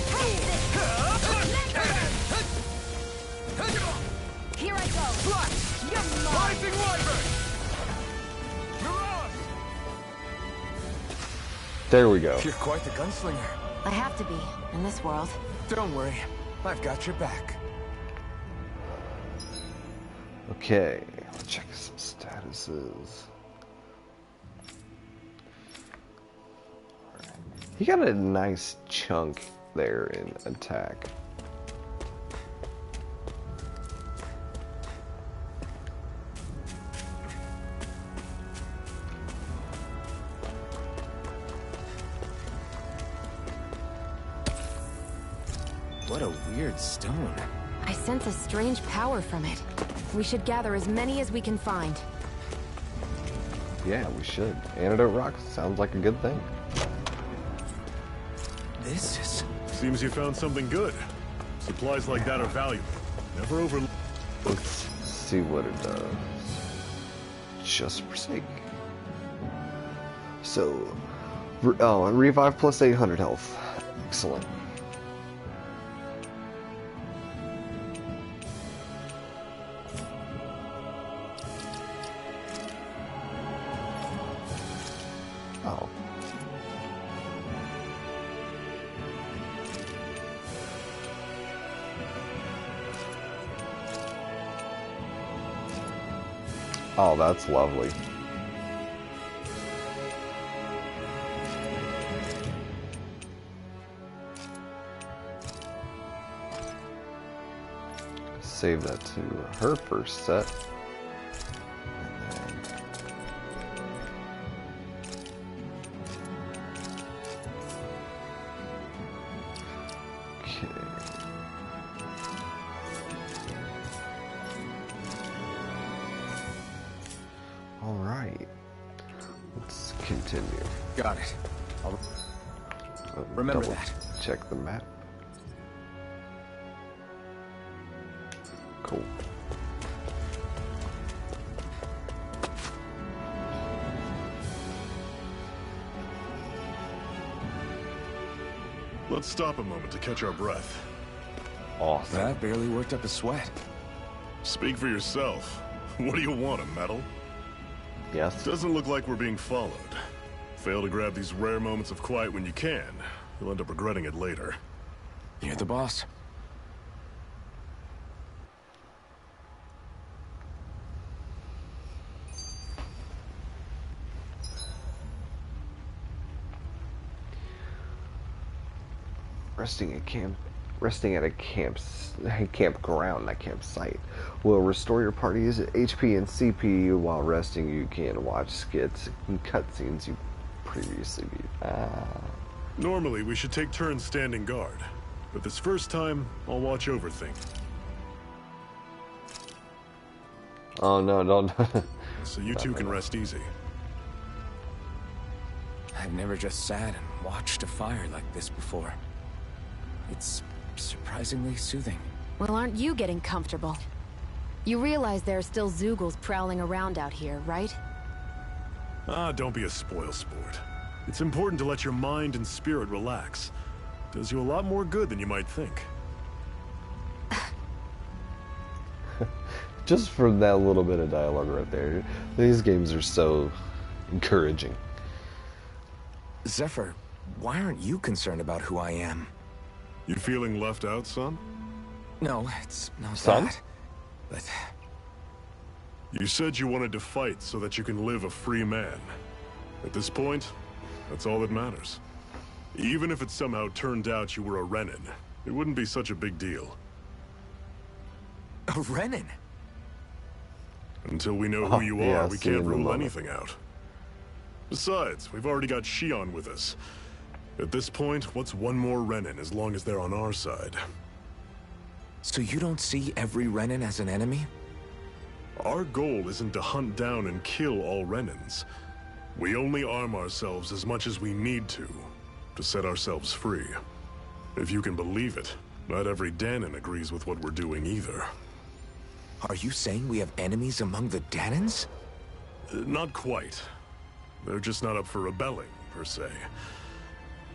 Here I go! Flash! You're mine! Rising Wyvern! Mirage! There we go. You're quite the gunslinger. I have to be, in this world. Don't worry, I've got your back. Okay, let's check some statuses. He got a nice chunk there in attack. What a weird stone. I sense a strange power from it. We should gather as many as we can find. Yeah, we should. Antidote rock sounds like a good thing. This is... Seems you found something good. Supplies like that are valuable. Never overlook. Let's see what it does. Just forsake. So, revive plus 800 health. Excellent. Oh. Oh, that's lovely. Save that to her first set. Continue. Got it. I'll remember that. Check the map. Cool. Let's stop a moment to catch our breath. Awesome. That barely worked up a sweat. Speak for yourself. What do you want, a medal? Yes. Doesn't look like we're being followed. Fail to grab these rare moments of quiet when you can. You'll end up regretting it later. You're the boss. Resting at a campground, not campsite, will restore your party's HP and CP. While resting, you can watch skits and cutscenes you previously viewed. Normally, we should take turns standing guard, but this first time, I'll watch over things. Oh no, don't. So you two can rest easy. I've never just sat and watched a fire like this before. It's surprisingly soothing. Well, aren't you getting comfortable? You realize there are still Zeugles prowling around out here, right? Ah, don't be a spoil sport. It's important to let your mind and spirit relax. does you a lot more good than you might think. Just for that little bit of dialogue right there, these games are so encouraging. Zephyr, why aren't you concerned about who I am? You feeling left out, son? No, it's not Son? that. But You said you wanted to fight so that you can live a free man. At this point, that's all that matters. Even if it somehow turned out you were a Renin, it wouldn't be such a big deal. a Renin? Until we know who you are, yeah, we see you can't in a rule moment. anything out. Besides, we've already got Shion with us. At this point, what's one more Renin as long as they're on our side? So you don't see every Renin as an enemy? Our goal isn't to hunt down and kill all Renins. We only arm ourselves as much as we need to set ourselves free. If you can believe it, not every Danon agrees with what we're doing either. Are you saying we have enemies among the Danons? Not quite. They're just not up for rebelling, per se.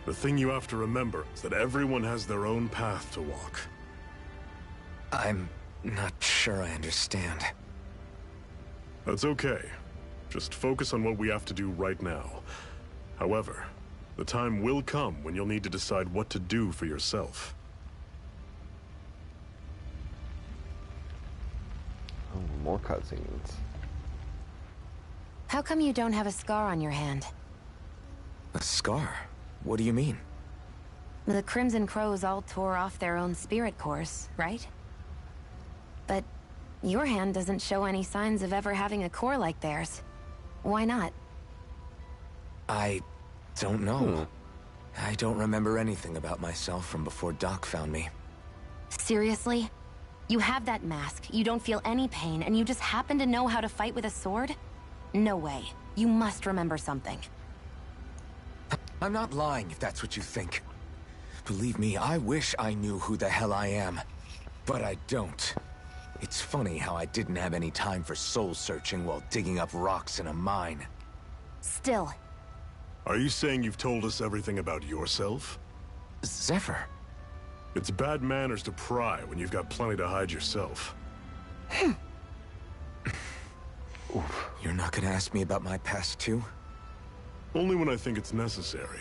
The thing you have to remember is that everyone has their own path to walk. I'm not sure I understand. That's okay. Just focus on what we have to do right now. However, the time will come when you'll need to decide what to do for yourself. Oh, more cutscenes. How come you don't have a scar on your hand? A scar? What do you mean? The Crimson Crows all tore off their own spirit cores, right? But your hand doesn't show any signs of ever having a core like theirs. Why not? I don't know. I don't remember anything about myself from before Doc found me. Seriously? You have that mask, you don't feel any pain, and you just happen to know how to fight with a sword? No way. You must remember something. I'm not lying if that's what you think. Believe me, I wish I knew who the hell I am. But I don't. It's funny how I didn't have any time for soul searching while digging up rocks in a mine. Still. Are you saying you've told us everything about yourself? Zephyr. It's bad manners to pry when you've got plenty to hide yourself. You're not gonna ask me about my past too? Only when I think it's necessary.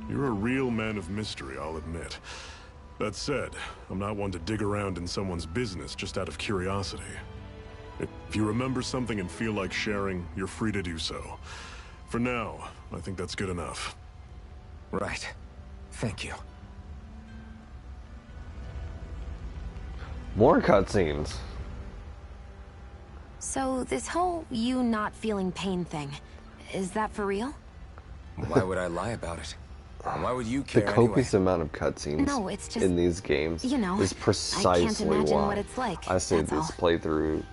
You're a real man of mystery, I'll admit. That said, I'm not one to dig around in someone's business just out of curiosity. If you remember something and feel like sharing, you're free to do so. For now, I think that's good enough. Right. Thank you. More cutscenes. So, this whole you not feeling pain thing, is that for real? Why would I lie about it? And why would you The care copious anyway? amount of cutscenes No, it's just, in these games you know, is precisely I can't imagine why what it's like, I say that's this all. playthrough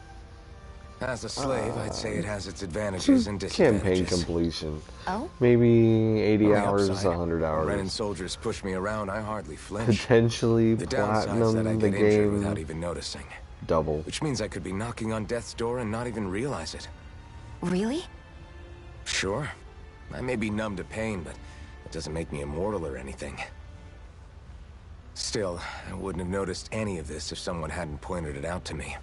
As a slave, I'd say it has its advantages and campaign disadvantages. completion. Oh? Maybe 80 On the hours, upside, 100 when Renin hours. soldiers push me around, I hardly flinch. Potentially The downside is that I platinum the get injured without game even noticing. double. Which means I could be knocking on death's door and not even realize it. Really? Sure. I may be numb to pain, but it doesn't make me immortal or anything. Still, I wouldn't have noticed any of this if someone hadn't pointed it out to me.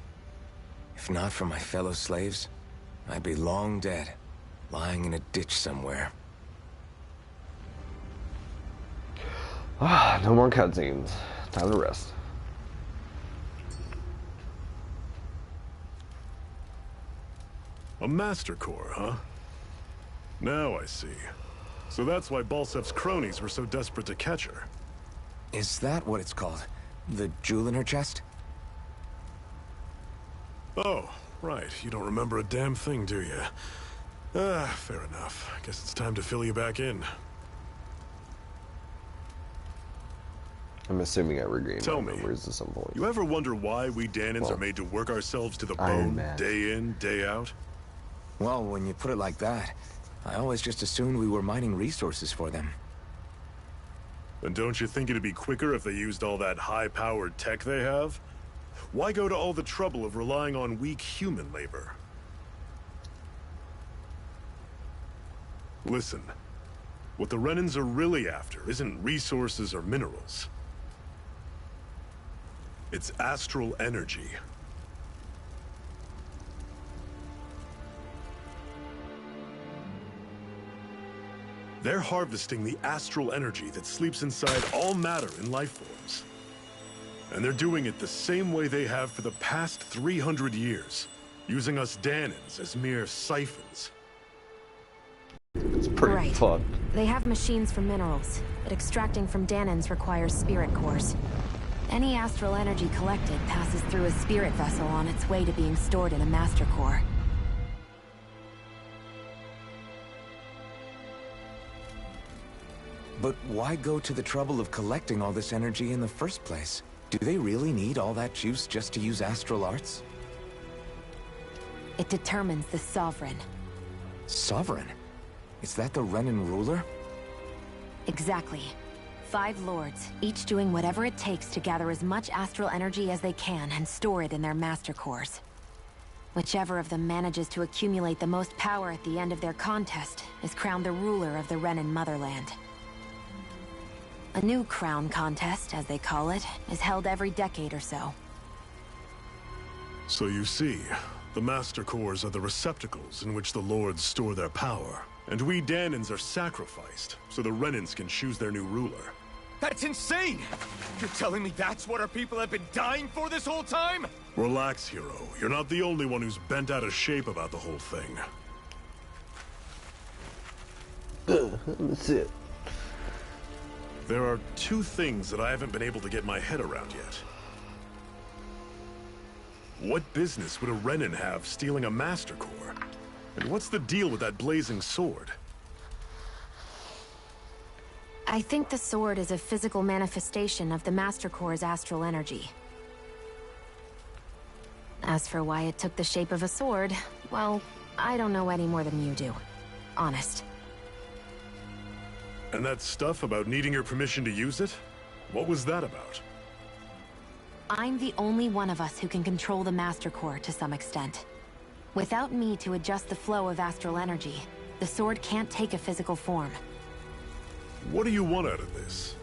If not for my fellow slaves, I'd be long dead, lying in a ditch somewhere. No more cutscenes. Time to rest. A Master Core, huh? Now I see. So that's why Balsef's cronies were so desperate to catch her. Is that what it's called? The jewel in her chest? Oh, right. You don't remember a damn thing, do you? Fair enough. Guess it's time to fill you back in. I'm assuming I regained Tell my me, memories at some point. You ever wonder why we Danons Well, are made to work ourselves to the Iron bone, Man. day in, day out? Well, when you put it like that, I always just assumed we were mining resources for them. And don't you think it'd be quicker if they used all that high-powered tech they have? Why go to all the trouble of relying on weak human labor? Listen, What the Renans are really after isn't resources or minerals. It's astral energy. They're harvesting the astral energy that sleeps inside all matter in life forms. And they're doing it the same way they have for the past 300 years, using us Dahnans as mere siphons. It's pretty fun. They have machines for minerals, but extracting from Dahnans requires spirit cores. Any astral energy collected passes through a spirit vessel on its way to being stored in a master core. But why go to the trouble of collecting all this energy in the first place? Do they really need all that juice just to use astral arts? It determines the Sovereign. Sovereign? Is that the Renan ruler? Exactly. 5 lords, each doing whatever it takes to gather as much astral energy as they can and store it in their master cores. Whichever of them manages to accumulate the most power at the end of their contest is crowned the ruler of the Renan motherland. A new crown contest, as they call it, is held every decade or so. So you see, the Master Cores are the receptacles in which the Lords store their power. And we Dahnans are sacrificed, so the Renans can choose their new ruler. That's insane! You're telling me that's what our people have been dying for this whole time? Relax, hero. You're not the only one who's bent out of shape about the whole thing. That's it. There are 2 things that I haven't been able to get my head around yet. What business would a Renan have stealing a Master Core? And what's the deal with that blazing sword? I think the sword is a physical manifestation of the Master Core's astral energy. As for why it took the shape of a sword, well, I don't know any more than you do. Honest. And that stuff about needing your permission to use it? What was that about? I'm the only one of us who can control the Master Core to some extent. Without me to adjust the flow of astral energy, the sword can't take a physical form. What do you want out of this?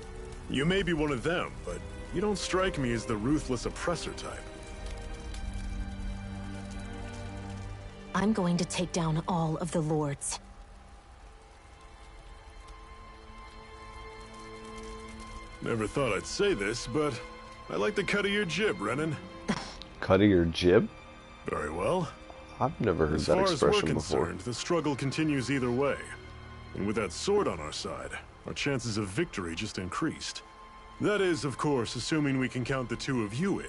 You may be one of them, but you don't strike me as the ruthless oppressor type. I'm going to take down all of the lords. Never thought I'd say this, but I like the cut of your jib, Renan. Cut of your jib? Very well. I've never heard that expression before. As far as we're before. concerned, the struggle continues either way. And with that sword on our side, our chances of victory just increased. That is, of course, assuming we can count the 2 of you in.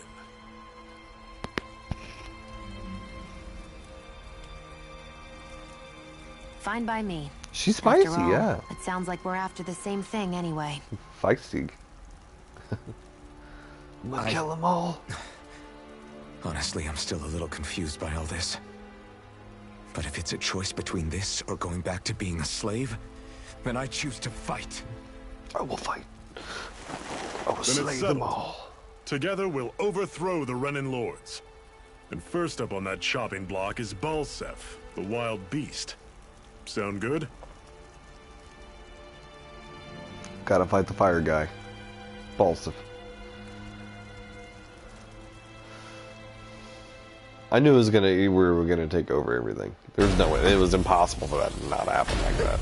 Fine by me. She's spicy, After all, yeah. It sounds like we're after the same thing anyway. Feisty. We'll kill them all. Honestly, I'm still a little confused by all this. But if it's a choice between this or going back to being a slave, then I choose to fight. I will fight. I will Then slay it's them settled. all. Together, we'll overthrow the Renan Lords. And first up on that chopping block is Balseph, the wild beast. Sound good? Gotta fight the fire guy. Balseph. I knew it was we were gonna take over everything. There's no way. It was impossible for that to not happen like that.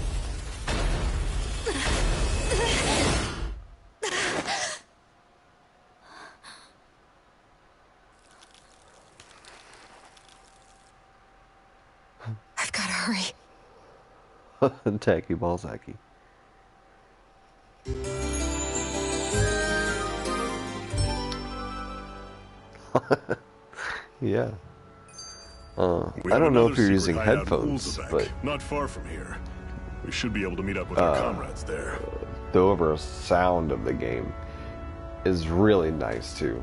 I've gotta hurry. Tacky Balsaki. Yeah. I don't know if you're using headphones, but not far from here. We should be able to meet up with our comrades there. the overall sound of the game is really nice too.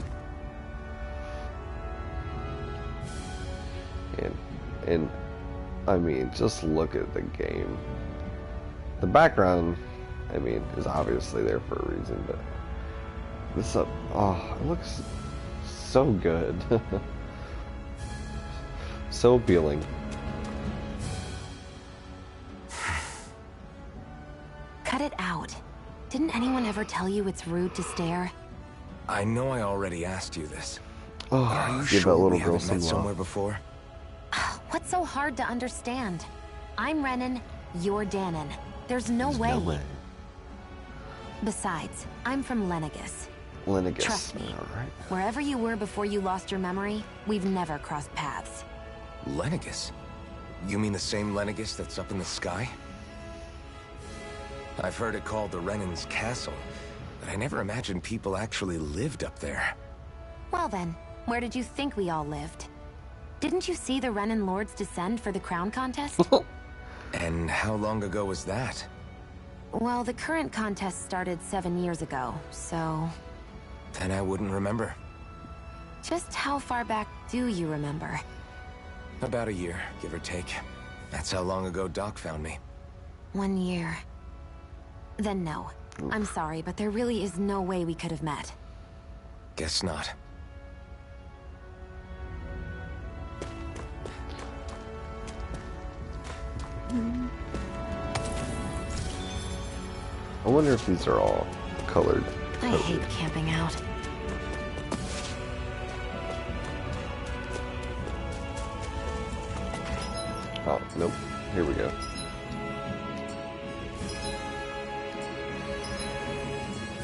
And I mean, just look at the game. The background, I mean, is obviously there for a reason, but this it looks so good. So appealing. Cut it out. Didn't anyone ever tell you it's rude to stare? I know I already asked you this. Oh, Are you give sure that little we girl haven't some met love. somewhere before? What's so hard to understand? I'm Renan, you're Danon. There's no way. No way. Besides, I'm from Lenegis. Lenegis. Trust me. All right. Wherever you were before you lost your memory, we've never crossed paths. Lenegis? You mean the same Lenegis that's up in the sky? I've heard it called the Renan's Castle, but I never imagined people actually lived up there. Well then, where did you think we all lived? Didn't you see the Renan Lords descend for the crown contest? And how long ago was that? Well, the current contest started 7 years ago, so... Then I wouldn't remember. Just how far back do you remember? About a year, give or take. That's how long ago Doc found me. 1 year. Then no. I'm sorry, but there really is no way we could have met. Guess not. I wonder if these are all colored. I hate camping out. Oh, nope. Here we go.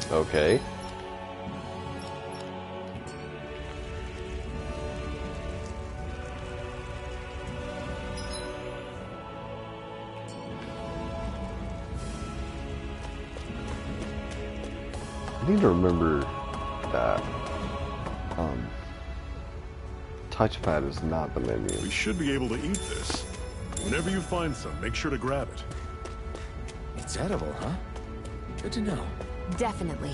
Okay. I need to remember that touchpad is not the menu. We should be able to eat this. Whenever you find some, make sure to grab it. It's edible, huh? Good to know. Definitely.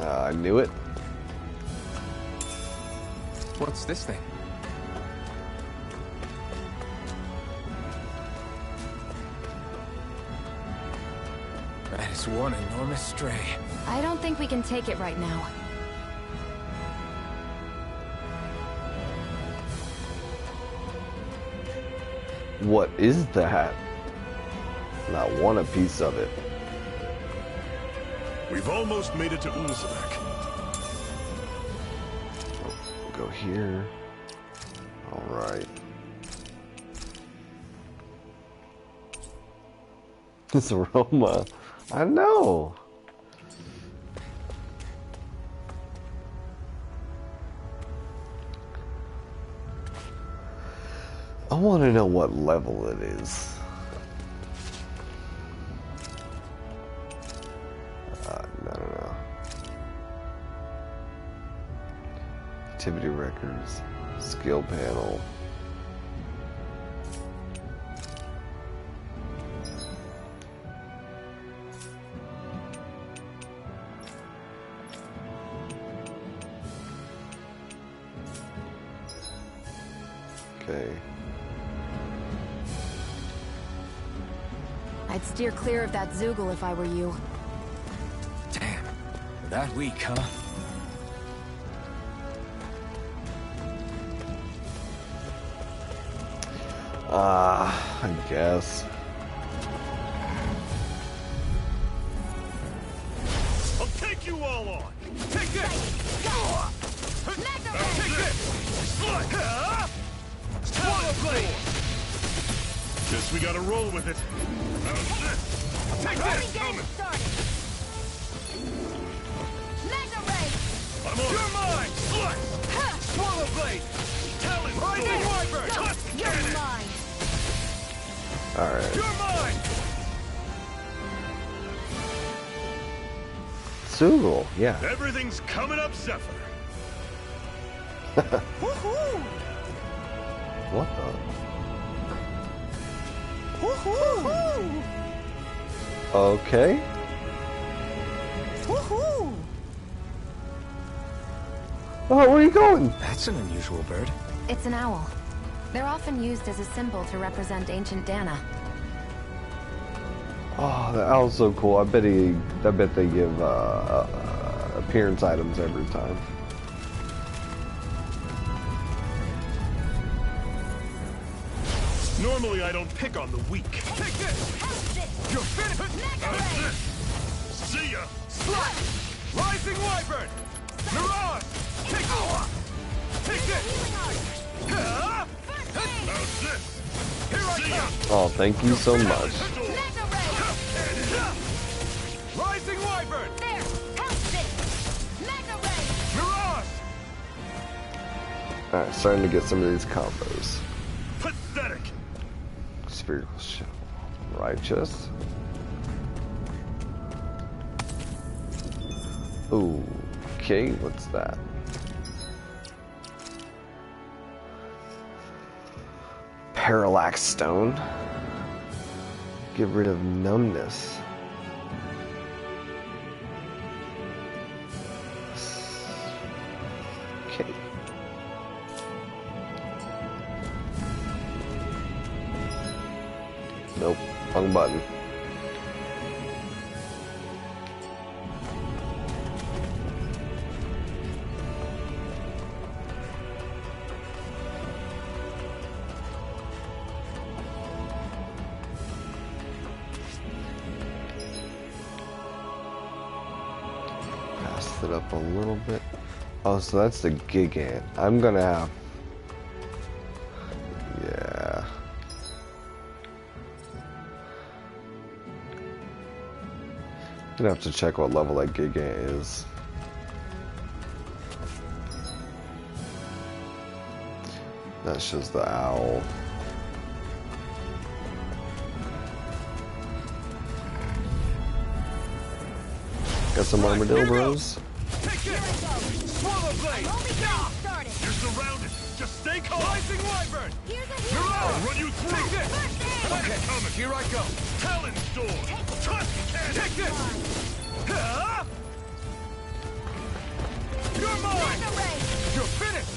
I knew it. What's this thing? That is one enormous stray. I don't think we can take it right now. What is that? Not one a piece of it. We've almost made it to Ulzebek. Go here. All right. This aroma. I know. I want to know what level it is. No. Activity records, skill panel. Okay. I'd steer clear of that Zoogle if I were you. Damn. That weak, huh? I guess. I'll take you all on! Take this! Take this! Swallow blade! Guess we gotta roll with it. Take this! Mega Ray! I'm on. You're mine! Slice! Swallow blade! Talon! Lightning Wyvern! Tusk You're cannon! mine! Alright. You're mine! Zoogle, yeah. Everything's coming up, Zephyr. Woohoo! What the? Woohoo! Okay. Woohoo! Oh, where are you going? That's an unusual bird. It's an owl. They're often used as a symbol to represent ancient Dana. Oh, the owl's so cool. I bet they give appearance items every time. Normally Normally I don't pick on the weak. Take this! You're finished! See ya! Slap! Rising Wyvern! Mirage! Take this! Take this! How's this? Here I come! Oh, thank you so much. Rising Wyvern! There! Help this! Mega Ray! Mirage! Alright, starting to get some of these combos. Pathetic! Spherical shell. Righteous. Ooh, okay, what's that? Parallax stone. Get rid of numbness. Okay. Nope, wrong button. Pass it up a little bit. Oh, so that's the Gigant. I'm gonna have... Yeah. Gonna have to check what level that Gigant is. That's just the owl. Got some armadillo bros. Swallow Blade! You're surrounded! Just stay calm! Rising Wyvern! I'll run you through! Take this! Okay, coming. Here I go. Talon Storm! Tusk Cannon! Take this! You're mine! You're finished!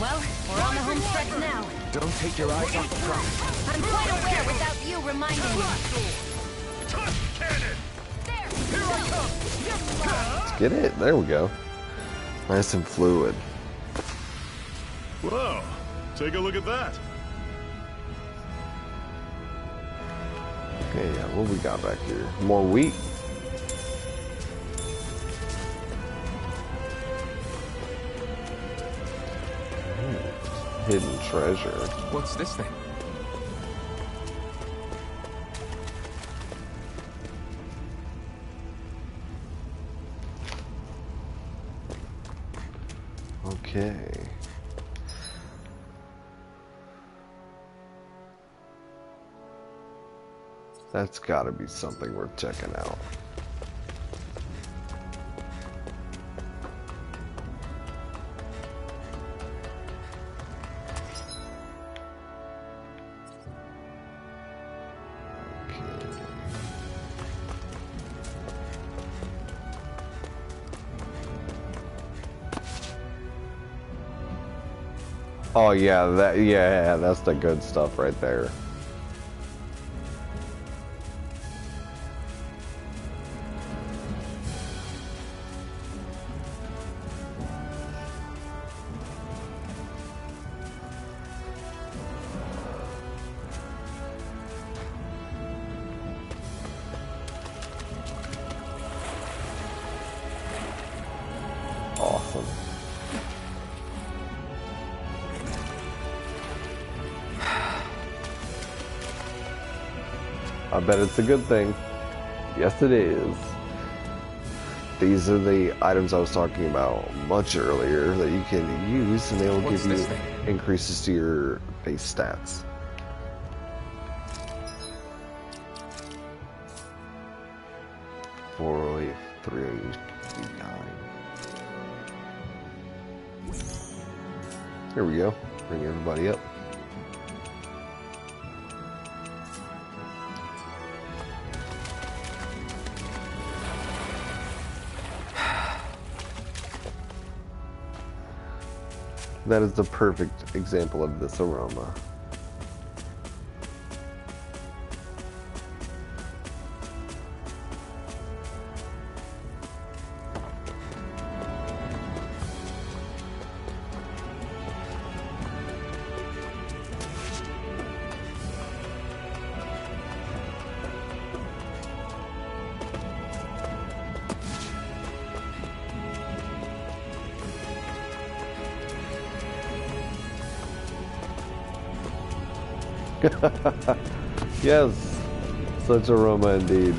Well, we're on the home stretch now. Don't take your eyes off the prize. I'm quite aware without you reminding me. Tusk Cannon! Here I come! Let's get it. There we go. Nice and fluid. Whoa! Take a look at that! Okay, yeah, what we got back here? More wheat. Hidden treasure. What's this thing? Okay. That's gotta be something worth checking out. Oh yeah, that's the good stuff right there. Awesome. I bet it's a good thing. Yes, it is. These are the items I was talking about much earlier that you can use, and they will give you increases to your base stats. $408, $389. Here we go. Bring everybody up. That is the perfect example of this aroma. Yes, such aroma indeed.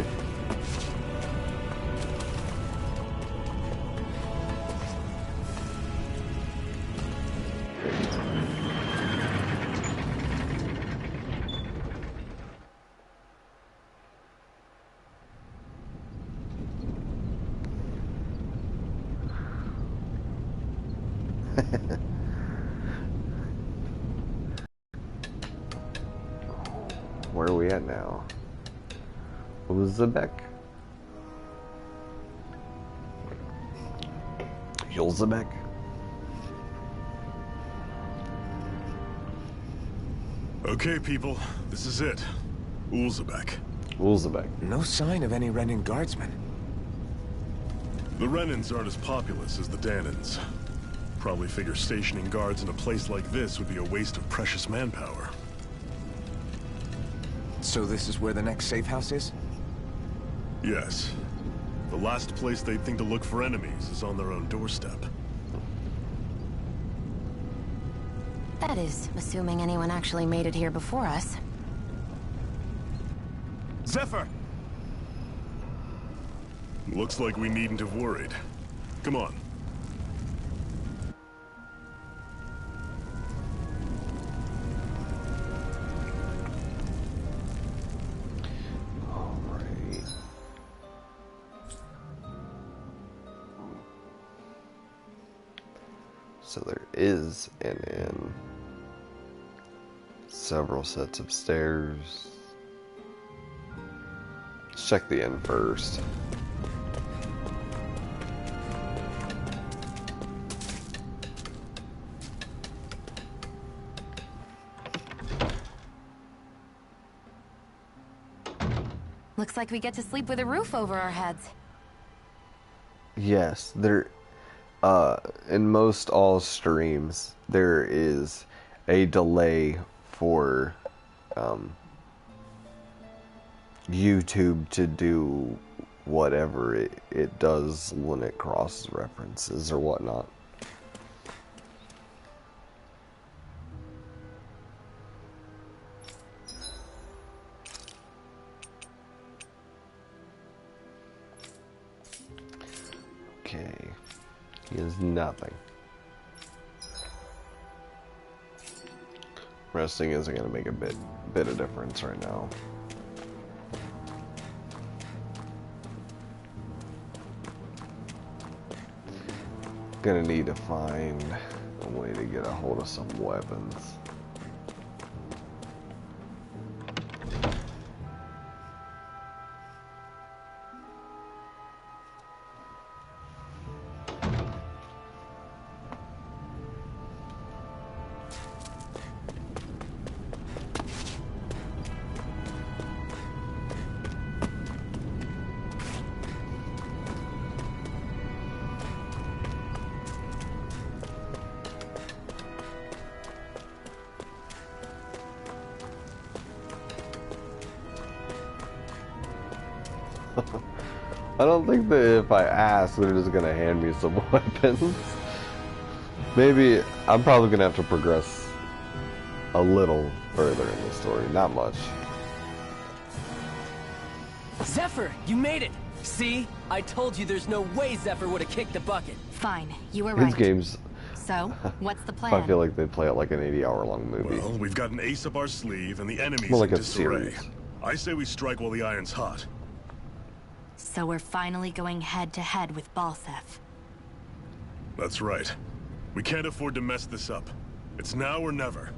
Where are we at now? Ulzebek? Ulzebek? Okay, people, this is it. Ulzebek. Ulzebek. No sign of any Renan guardsmen. The Renans aren't as populous as the Danans. Probably figure stationing guards in a place like this would be a waste of precious manpower. So this is where the next safe house is? Yes. The last place they'd think to look for enemies is on their own doorstep. That is, assuming anyone actually made it here before us. Zephyr! Looks like we needn't have worried. Come on. So there is an inn. Several sets of stairs. Let's check the inn first. Looks like we get to sleep with a roof over our heads. Yes, there in most all streams there is a delay for YouTube to do whatever it does when it crosses references or whatnot. Okay, he has nothing. Resting isn't going to make a bit of difference right now. Gonna need to find a way to get a hold of some weapons. I don't think that if I ask, they're just gonna hand me some weapons. Maybe I'm probably gonna have to progress a little further in the story, not much. Zephyr, you made it! See? I told you there's no way Zephyr would have kicked the bucket. Fine, you were These right. games, So, what's the plan? I feel like they play it like an 80-hour-long movie. Well, we've got an ace up our sleeve and the enemy's More like in a disarray. series. I say we strike while the iron's hot. So we're finally going head-to-head with Balseph. That's right. We can't afford to mess this up. It's now or never.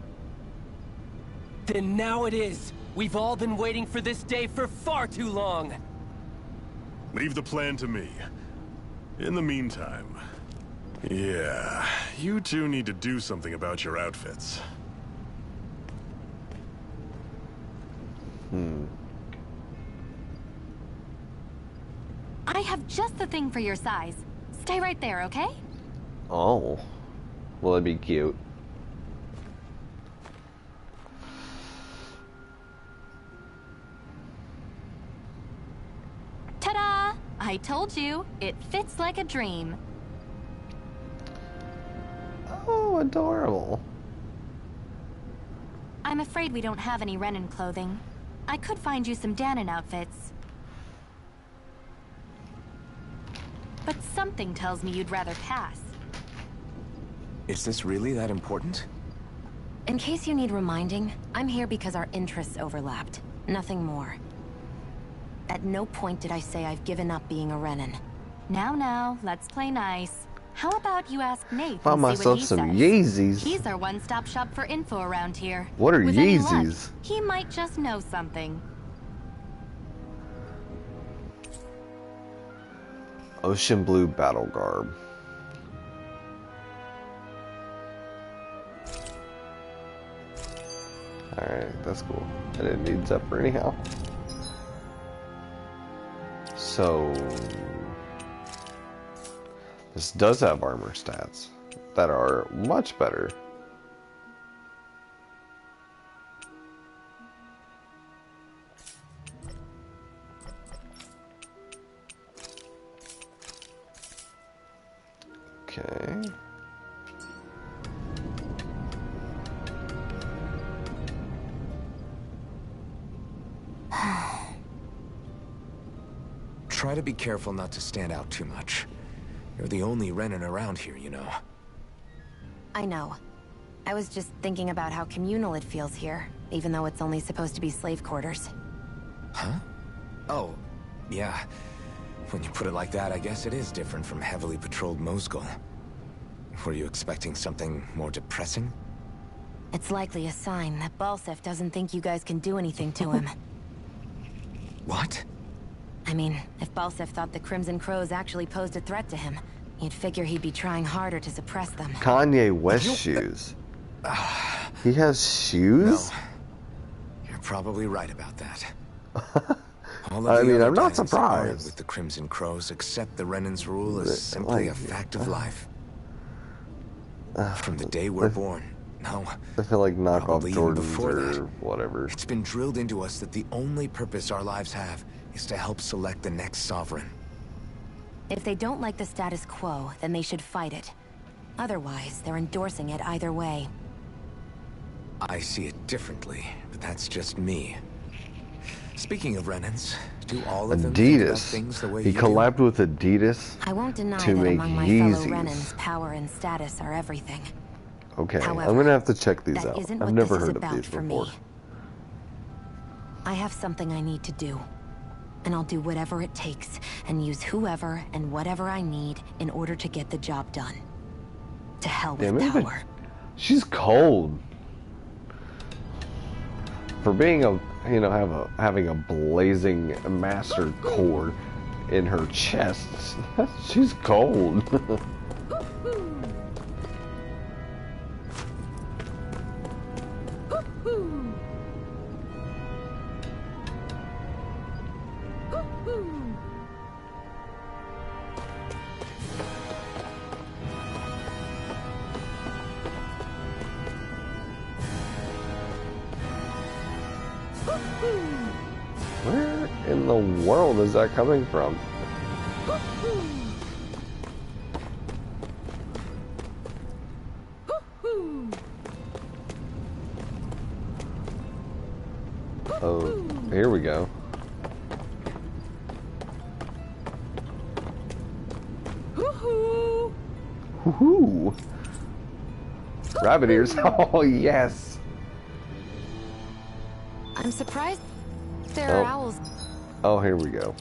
Then now it is. We've all been waiting for this day for far too long. Leave the plan to me. In the meantime, yeah, you two need to do something about your outfits. I have just the thing for your size. Stay right there, okay? Oh, well, that'd be cute. Ta-da! I told you, it fits like a dream. Oh, adorable. I'm afraid we don't have any Renan clothing. I could find you some Danon outfits. But something tells me you'd rather pass. Is this really that important? In case you need reminding, I'm here because our interests overlapped. Nothing more. At no point did I say I've given up being a Renan. Now, let's play nice. How about you ask Nate and Found see what myself he some says? Yeezys. He's our one-stop shop for info around here. What are With any luck, Yeezys? he might just know something. Ocean blue battle garb. Alright, that's cool. I didn't need Zephyr anyhow. So this does have armor stats that are much better. Okay. Try to be careful not to stand out too much. You're the only Renan around here, you know. I know. I was just thinking about how communal it feels here, even though it's only supposed to be slave quarters. Huh? Oh, yeah. When you put it like that, I guess it is different from heavily patrolled Mosgul. Were you expecting something more depressing? It's likely a sign that Balseph doesn't think you guys can do anything to him. What? I mean, if Balseph thought the Crimson Crows actually posed a threat to him, you'd figure he'd be trying harder to suppress them. Kanye West shoes. He has shoes? No. You're probably right about that. I mean, I'm not surprised. With the Crimson Crows, accept the Renan's rule is simply a fact of life. From the day we're born. No. I feel like knockoff Jordans or that, whatever. It's been drilled into us that the only purpose our lives have is to help select the next sovereign. If they don't like the status quo, then they should fight it. Otherwise, they're endorsing it either way. I see it differently, but that's just me. Speaking of Renans, do all of them think about things the way He you collabed with Adidas I won't deny to that make among my fellow Yeezys. Renans, power and status are everything. Okay, However, I'm gonna have to check these that out. isn't I've what never this is heard of about these for before. me. I have something I need to do. And I'll do whatever it takes, and use whoever and whatever I need in order to get the job done. To hell with Damn, power. She's cold. For being a, having a blazing master cord in her chest, she's cold. Where in the world is that coming from? Oh, here we go. Woohoo! Rabbit ears. Oh, yes. I'm surprised there are owls. Oh, here we go.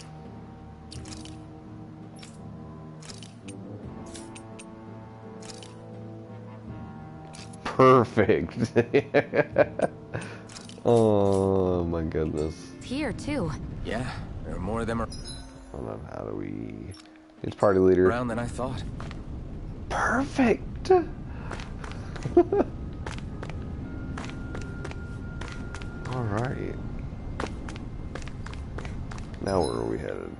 Perfect. Oh my goodness. Here too. Yeah, there are more of them Hold on, how do we... It's party leader. around than I thought. Perfect. Alright. Now where are we headed?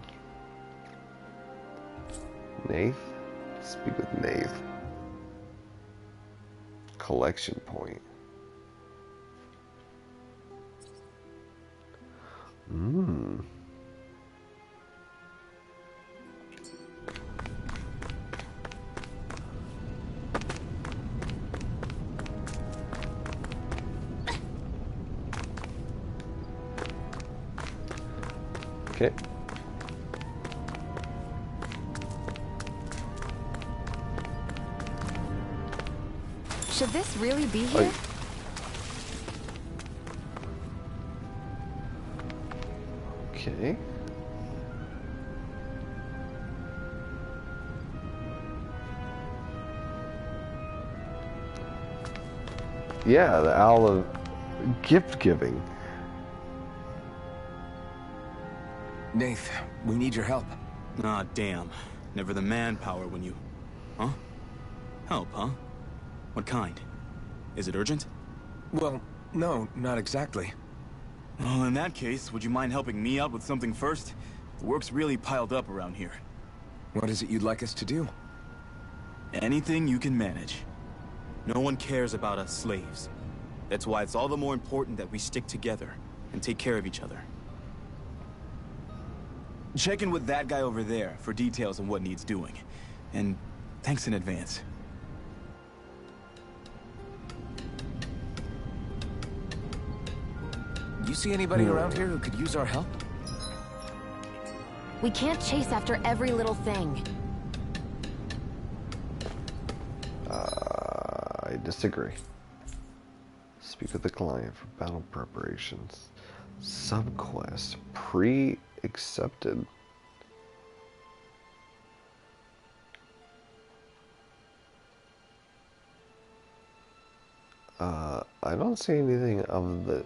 Nath? Speak with Nath. Collection point. Mmm. Okay. Should this really be here? Okay. Yeah, the Owl of Gift Giving. Nath, we need your help. Ah, damn. Never the manpower when you... Huh? Help, huh? What kind? Is it urgent? Well, no, not exactly. Well, in that case, would you mind helping me out with something first? The work's really piled up around here. What is it you'd like us to do? Anything you can manage. No one cares about us slaves. That's why it's all the more important that we stick together and take care of each other. Check in with that guy over there for details on what needs doing. And thanks in advance. You see anybody around here who could use our help? We can't chase after every little thing. I disagree. Speak with the client for battle preparations. Subquest pre-accepted. I don't see anything of the...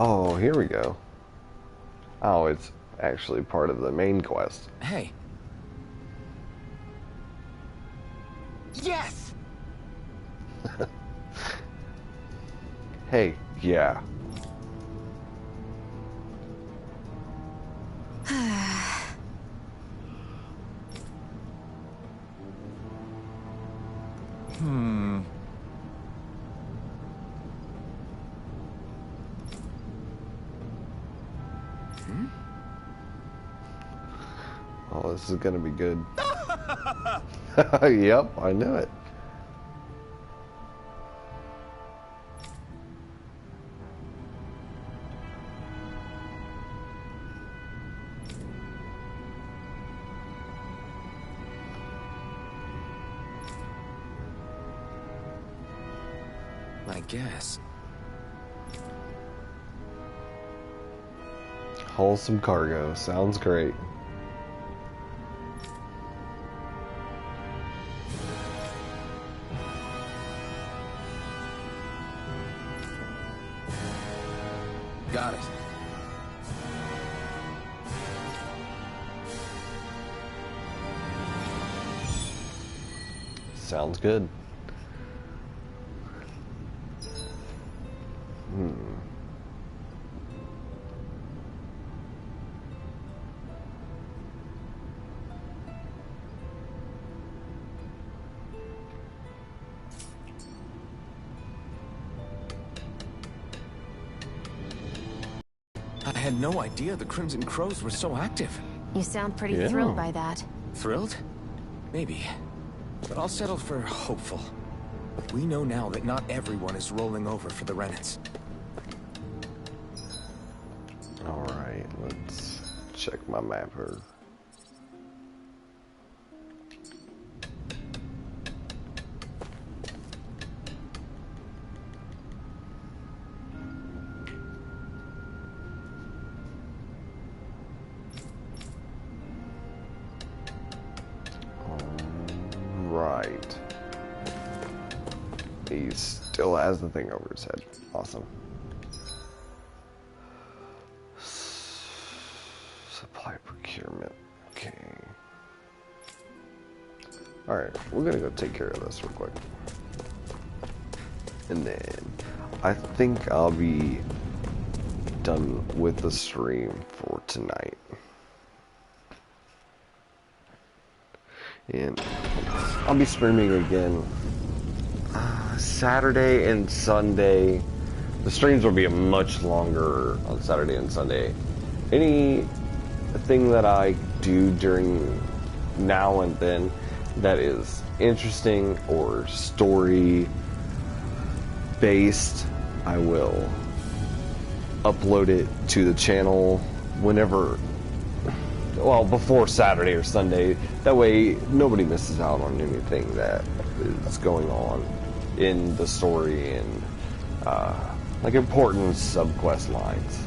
Oh, here we go. Oh, it's actually part of the main quest. Hey. Yes! Hey, yeah. Oh, this is gonna be good. Yep, I knew it. I guess. Wholesome cargo. Sounds great. Got it. Sounds good. I had no idea the Crimson Crows were so active. You sound pretty thrilled by that. Thrilled? Maybe. But I'll settle for hopeful. We know now that not everyone is rolling over for the Renans. Alright, let's check my map here. Right. He still has the thing over his head. Awesome. Supply procurement. Okay. Alright, we're gonna go take care of this real quick. And then I think I'll be done with the stream for tonight. And I'll be streaming again Saturday and Sunday. The streams will be much longer on Saturday and Sunday. Anything that I do during now and then that is interesting or story based, I will upload it to the channel whenever, well, before Saturday or Sunday. That way nobody misses out on anything that is going on in the story and like important subquest lines.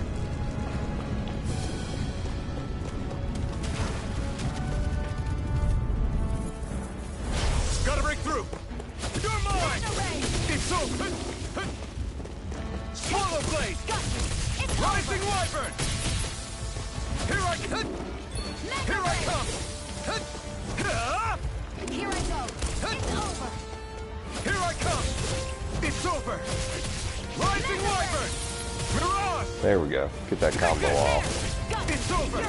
Gotta break through! You're mine! It's over! Swallow blade! Rising wyvern! Here I come! Here I come! Here I go. It's over. Here I come! It's over! Rising wyvern! Mirage! There we go. Get that combo off. It's over!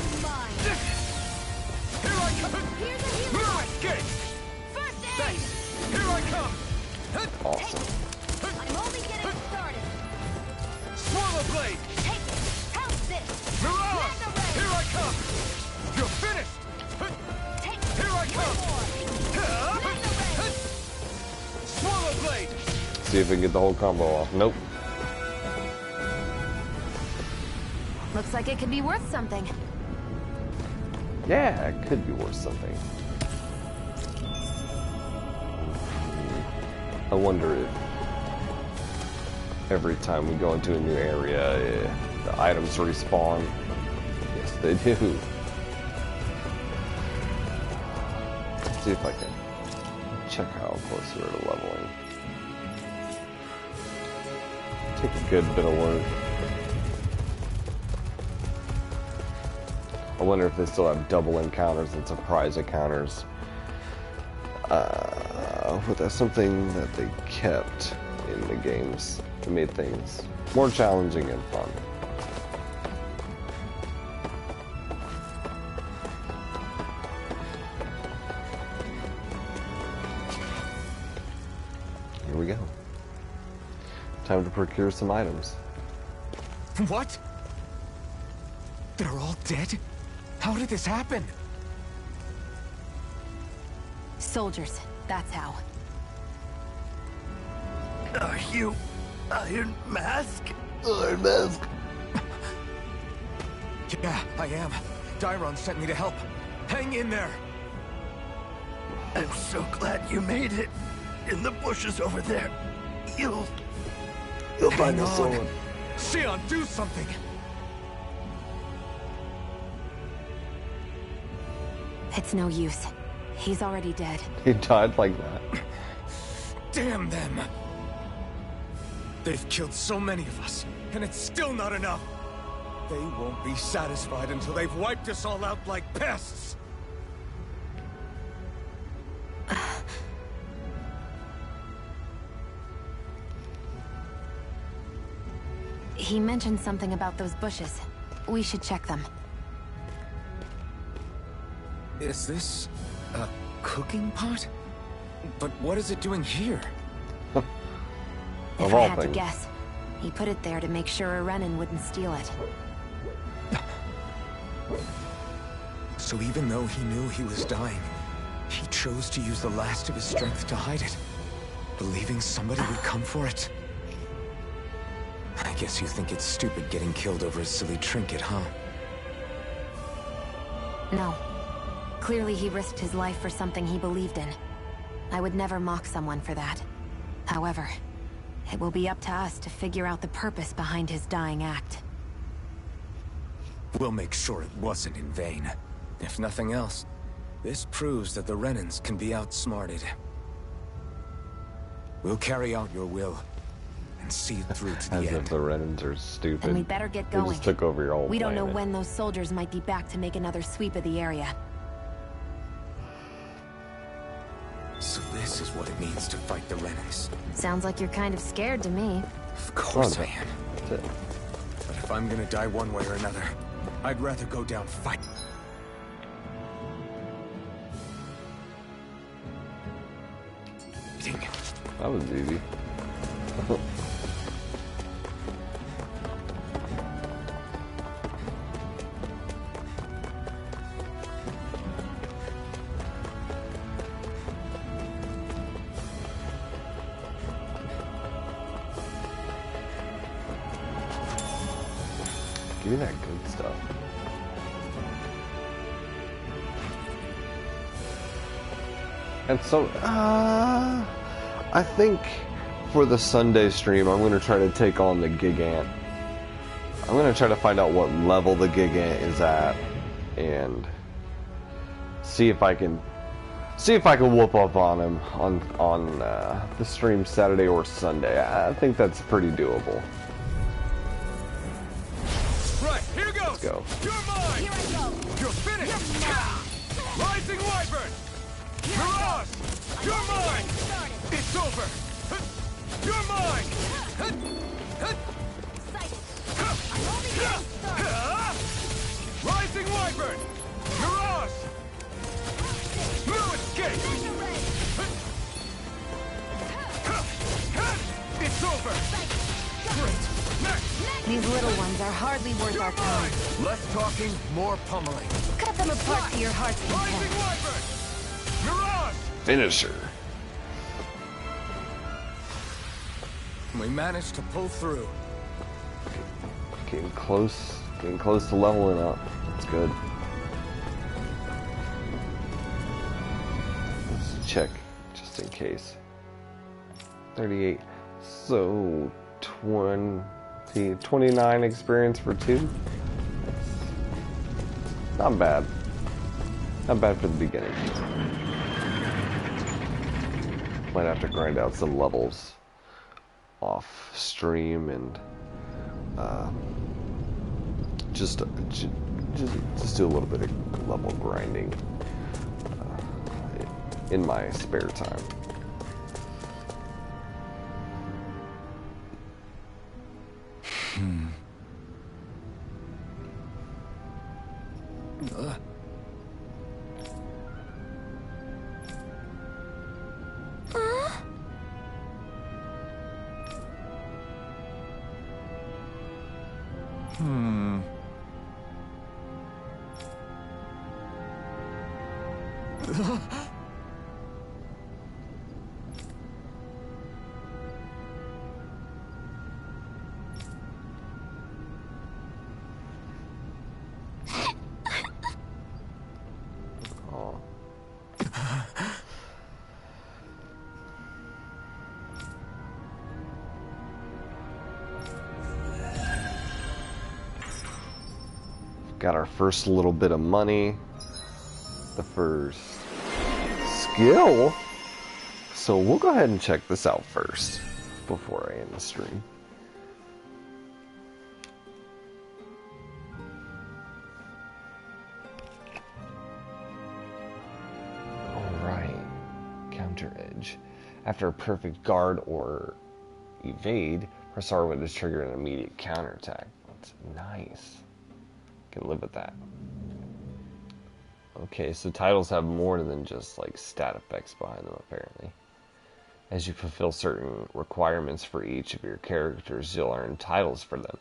Here I come! Mirage gate! Thanks! Here I come! Awesome. I'm only getting started. Swallow blade! Take it. How's this? Mirage! Here I come! You're finished! Here I come! Swallow blade! See if we can get the whole combo off. Nope. Looks like it could be worth something. Yeah, it could be worth something. I wonder if every time we go into a new area, the items respawn. Yes, they do. Let's see if I can check how close we are to leveling. Take a good bit of work. I wonder if they still have double encounters and surprise encounters. But that's something that they kept in the games. It made things more challenging and fun. Here we go. Time to procure some items. What? They're all dead? How did this happen? Soldiers, that's how. Are you Iron Mask? Iron Mask. Yeah, I am. Dairon sent me to help. Hang in there. I'm so glad you made it. In the bushes over there. You'll find the sword. Xion, do something. It's no use. He's already dead. He died like that. Damn them. They've killed so many of us, and it's still not enough. They won't be satisfied until they've wiped us all out like pests. He mentioned something about those bushes. We should check them. Is this a cooking pot? But what is it doing here? If I had to guess, he put it there to make sure a Renan wouldn't steal it. So even though he knew he was dying, he chose to use the last of his strength to hide it, believing somebody would come for it. I guess you think it's stupid getting killed over a silly trinket, huh? No. Clearly he risked his life for something he believed in. I would never mock someone for that. However, it will be up to us to figure out the purpose behind his dying act. We'll make sure it wasn't in vain. If nothing else, this proves that the Renans can be outsmarted. We'll carry out your will and see it through to the end. As if the Renans are stupid. And we better get going. They just took over your whole We don't know planet. when those soldiers might be back to make another sweep of the area. So this is what it means to fight the Renans. Sounds like you're kind of scared to me. Of course I am. That's it. But if I'm gonna die one way or another, I'd rather go down fighting. That was easy. me that good stuff. And so, I think for the Sunday stream, I'm going to try to take on the Gigant. I'm going to try to find out what level the Gigant is at, and see if I can whoop up on him on the stream Saturday or Sunday. I think that's pretty doable. Right, here goes. Let's go. You're mine. Here I go. You're finished. Rising Wyvern. Mirage. You're mine. It's over. You're mine. Rising Wyvern. Mirage. No escape. It's over. Great. Next. These little ones are hardly worth our time. Less talking, more pummeling. Cut them apart to your heart's Rising content. Wyvern. Mirage. Finisher. We managed to pull through. Getting close to leveling up. That's good. Let's check just in case. 38. So 29 experience for 2. That's not bad. Not bad for the beginning. Might have to grind out some levels off stream and just do a little bit of level grinding in my spare time. Got our first little bit of money. The first skill. So we'll go ahead and check this out first before I end the stream. Alright. Counter edge. After a perfect guard or evade, press R1 to trigger an immediate counterattack. That's nice. Can live with that. Okay, so titles have more than just like stat effects behind them apparently. As you fulfill certain requirements for each of your characters, you'll earn titles for them,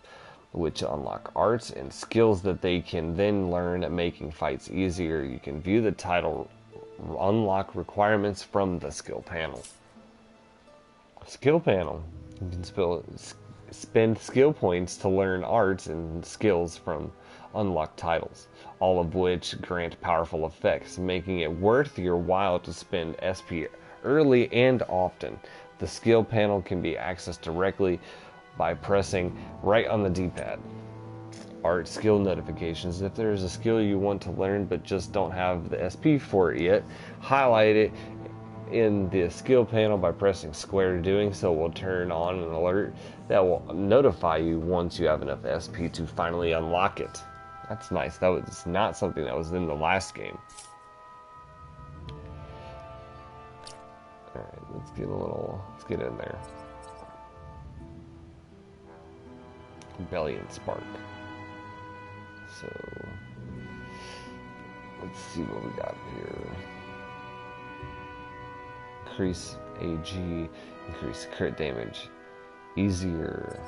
which unlock arts and skills that they can then learn, making fights easier. You can view the title unlock requirements from the skill panel. Skill panel. You can spend skill points to learn arts and skills from unlocked titles, all of which grant powerful effects, making it worth your while to spend SP early and often. The skill panel can be accessed directly by pressing right on the D-pad. Art skill notifications. If there's a skill you want to learn but just don't have the SP for it yet, highlight it in the skill panel by pressing square. Doing so will turn on an alert that will notify you once you have enough SP to finally unlock it. That's nice. That was not something that was in the last game. Alright, let's get in there. Rebellion Spark. So, let's see what we got here. Increase AG, increase crit damage, easier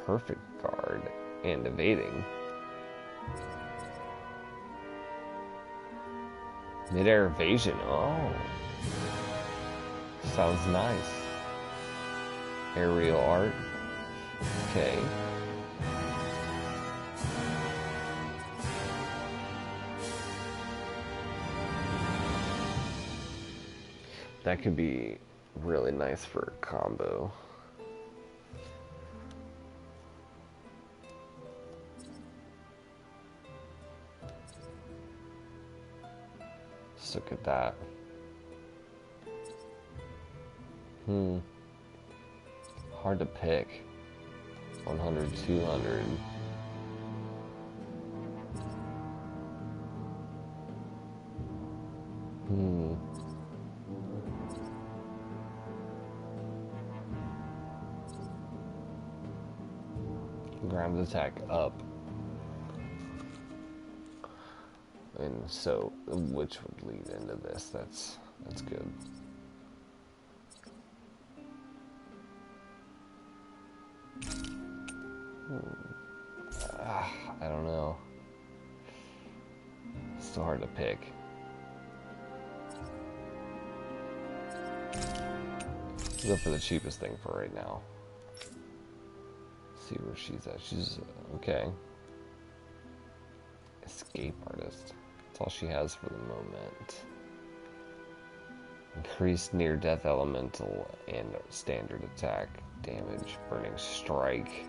perfect guard, and evading. Mid-air evasion. Oh, sounds nice. Aerial art. Okay. That could be really nice for a combo. Let's look at that. Hard to pick. 100, 200. Ground attack up. And so, which would lead into this? That's good. I don't know. It's so hard to pick. Go for the cheapest thing for right now. See where she's at. She's okay. Escape artist. That's all she has for the moment. Increased near-death elemental and standard attack damage. Burning strike.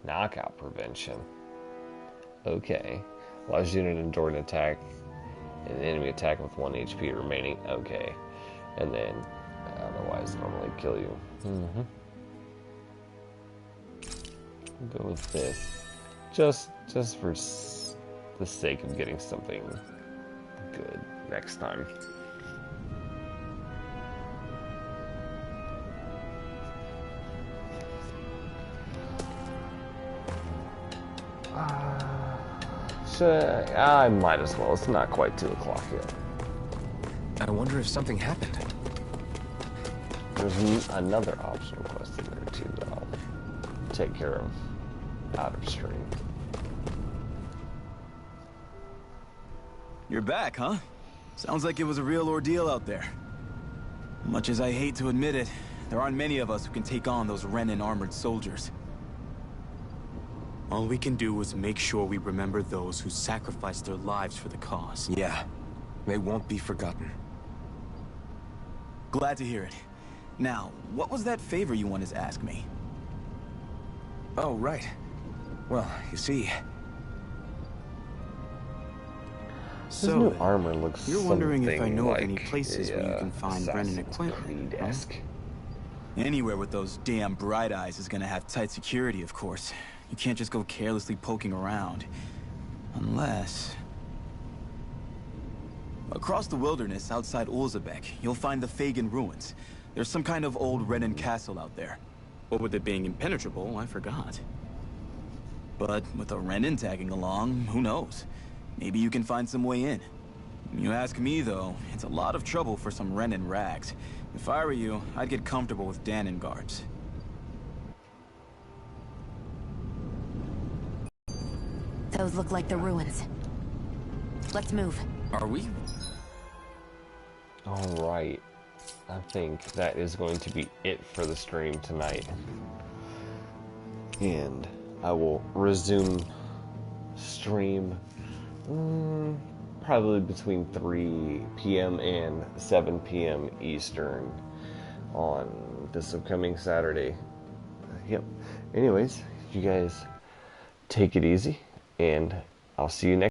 Knockout prevention. Okay. Allows you to endure an attack, an enemy attack with 1 HP remaining. Okay. And then otherwise normally kill you. Go with this, just for the sake of getting something good next time. I might as well. It's not quite 2 o'clock yet. I wonder if something happened. There's another optional quest in there too that I'll take care of out of stream. You're back, huh? Sounds like it was a real ordeal out there. Much as I hate to admit it, there aren't many of us who can take on those Renan armored soldiers. All we can do is make sure we remember those who sacrificed their lives for the cause. Yeah, they won't be forgotten. Glad to hear it. Now, what was that favor you wanted to ask me? Oh, right. Well, you see... This new armor looks you're wondering if I know like of any places where you can find Renan equipment, huh? Anywhere with those damn bright eyes is gonna have tight security, of course. You can't just go carelessly poking around. Unless... Across the wilderness outside Ulzebek, you'll find the Fagin ruins. There's some kind of old Renan castle out there. What with it being impenetrable, I forgot. But with a Renan tagging along, who knows? Maybe you can find some way in. You ask me, though, it's a lot of trouble for some Renan rags. If I were you, I'd get comfortable with Danon guards. Those look like the ruins. Let's move. Are we? Alright. I think that is going to be it for the stream tonight. And I will resume stream probably between 3 p.m. and 7 p.m. Eastern on this upcoming Saturday. Yep. Anyways, you guys take it easy, and I'll see you next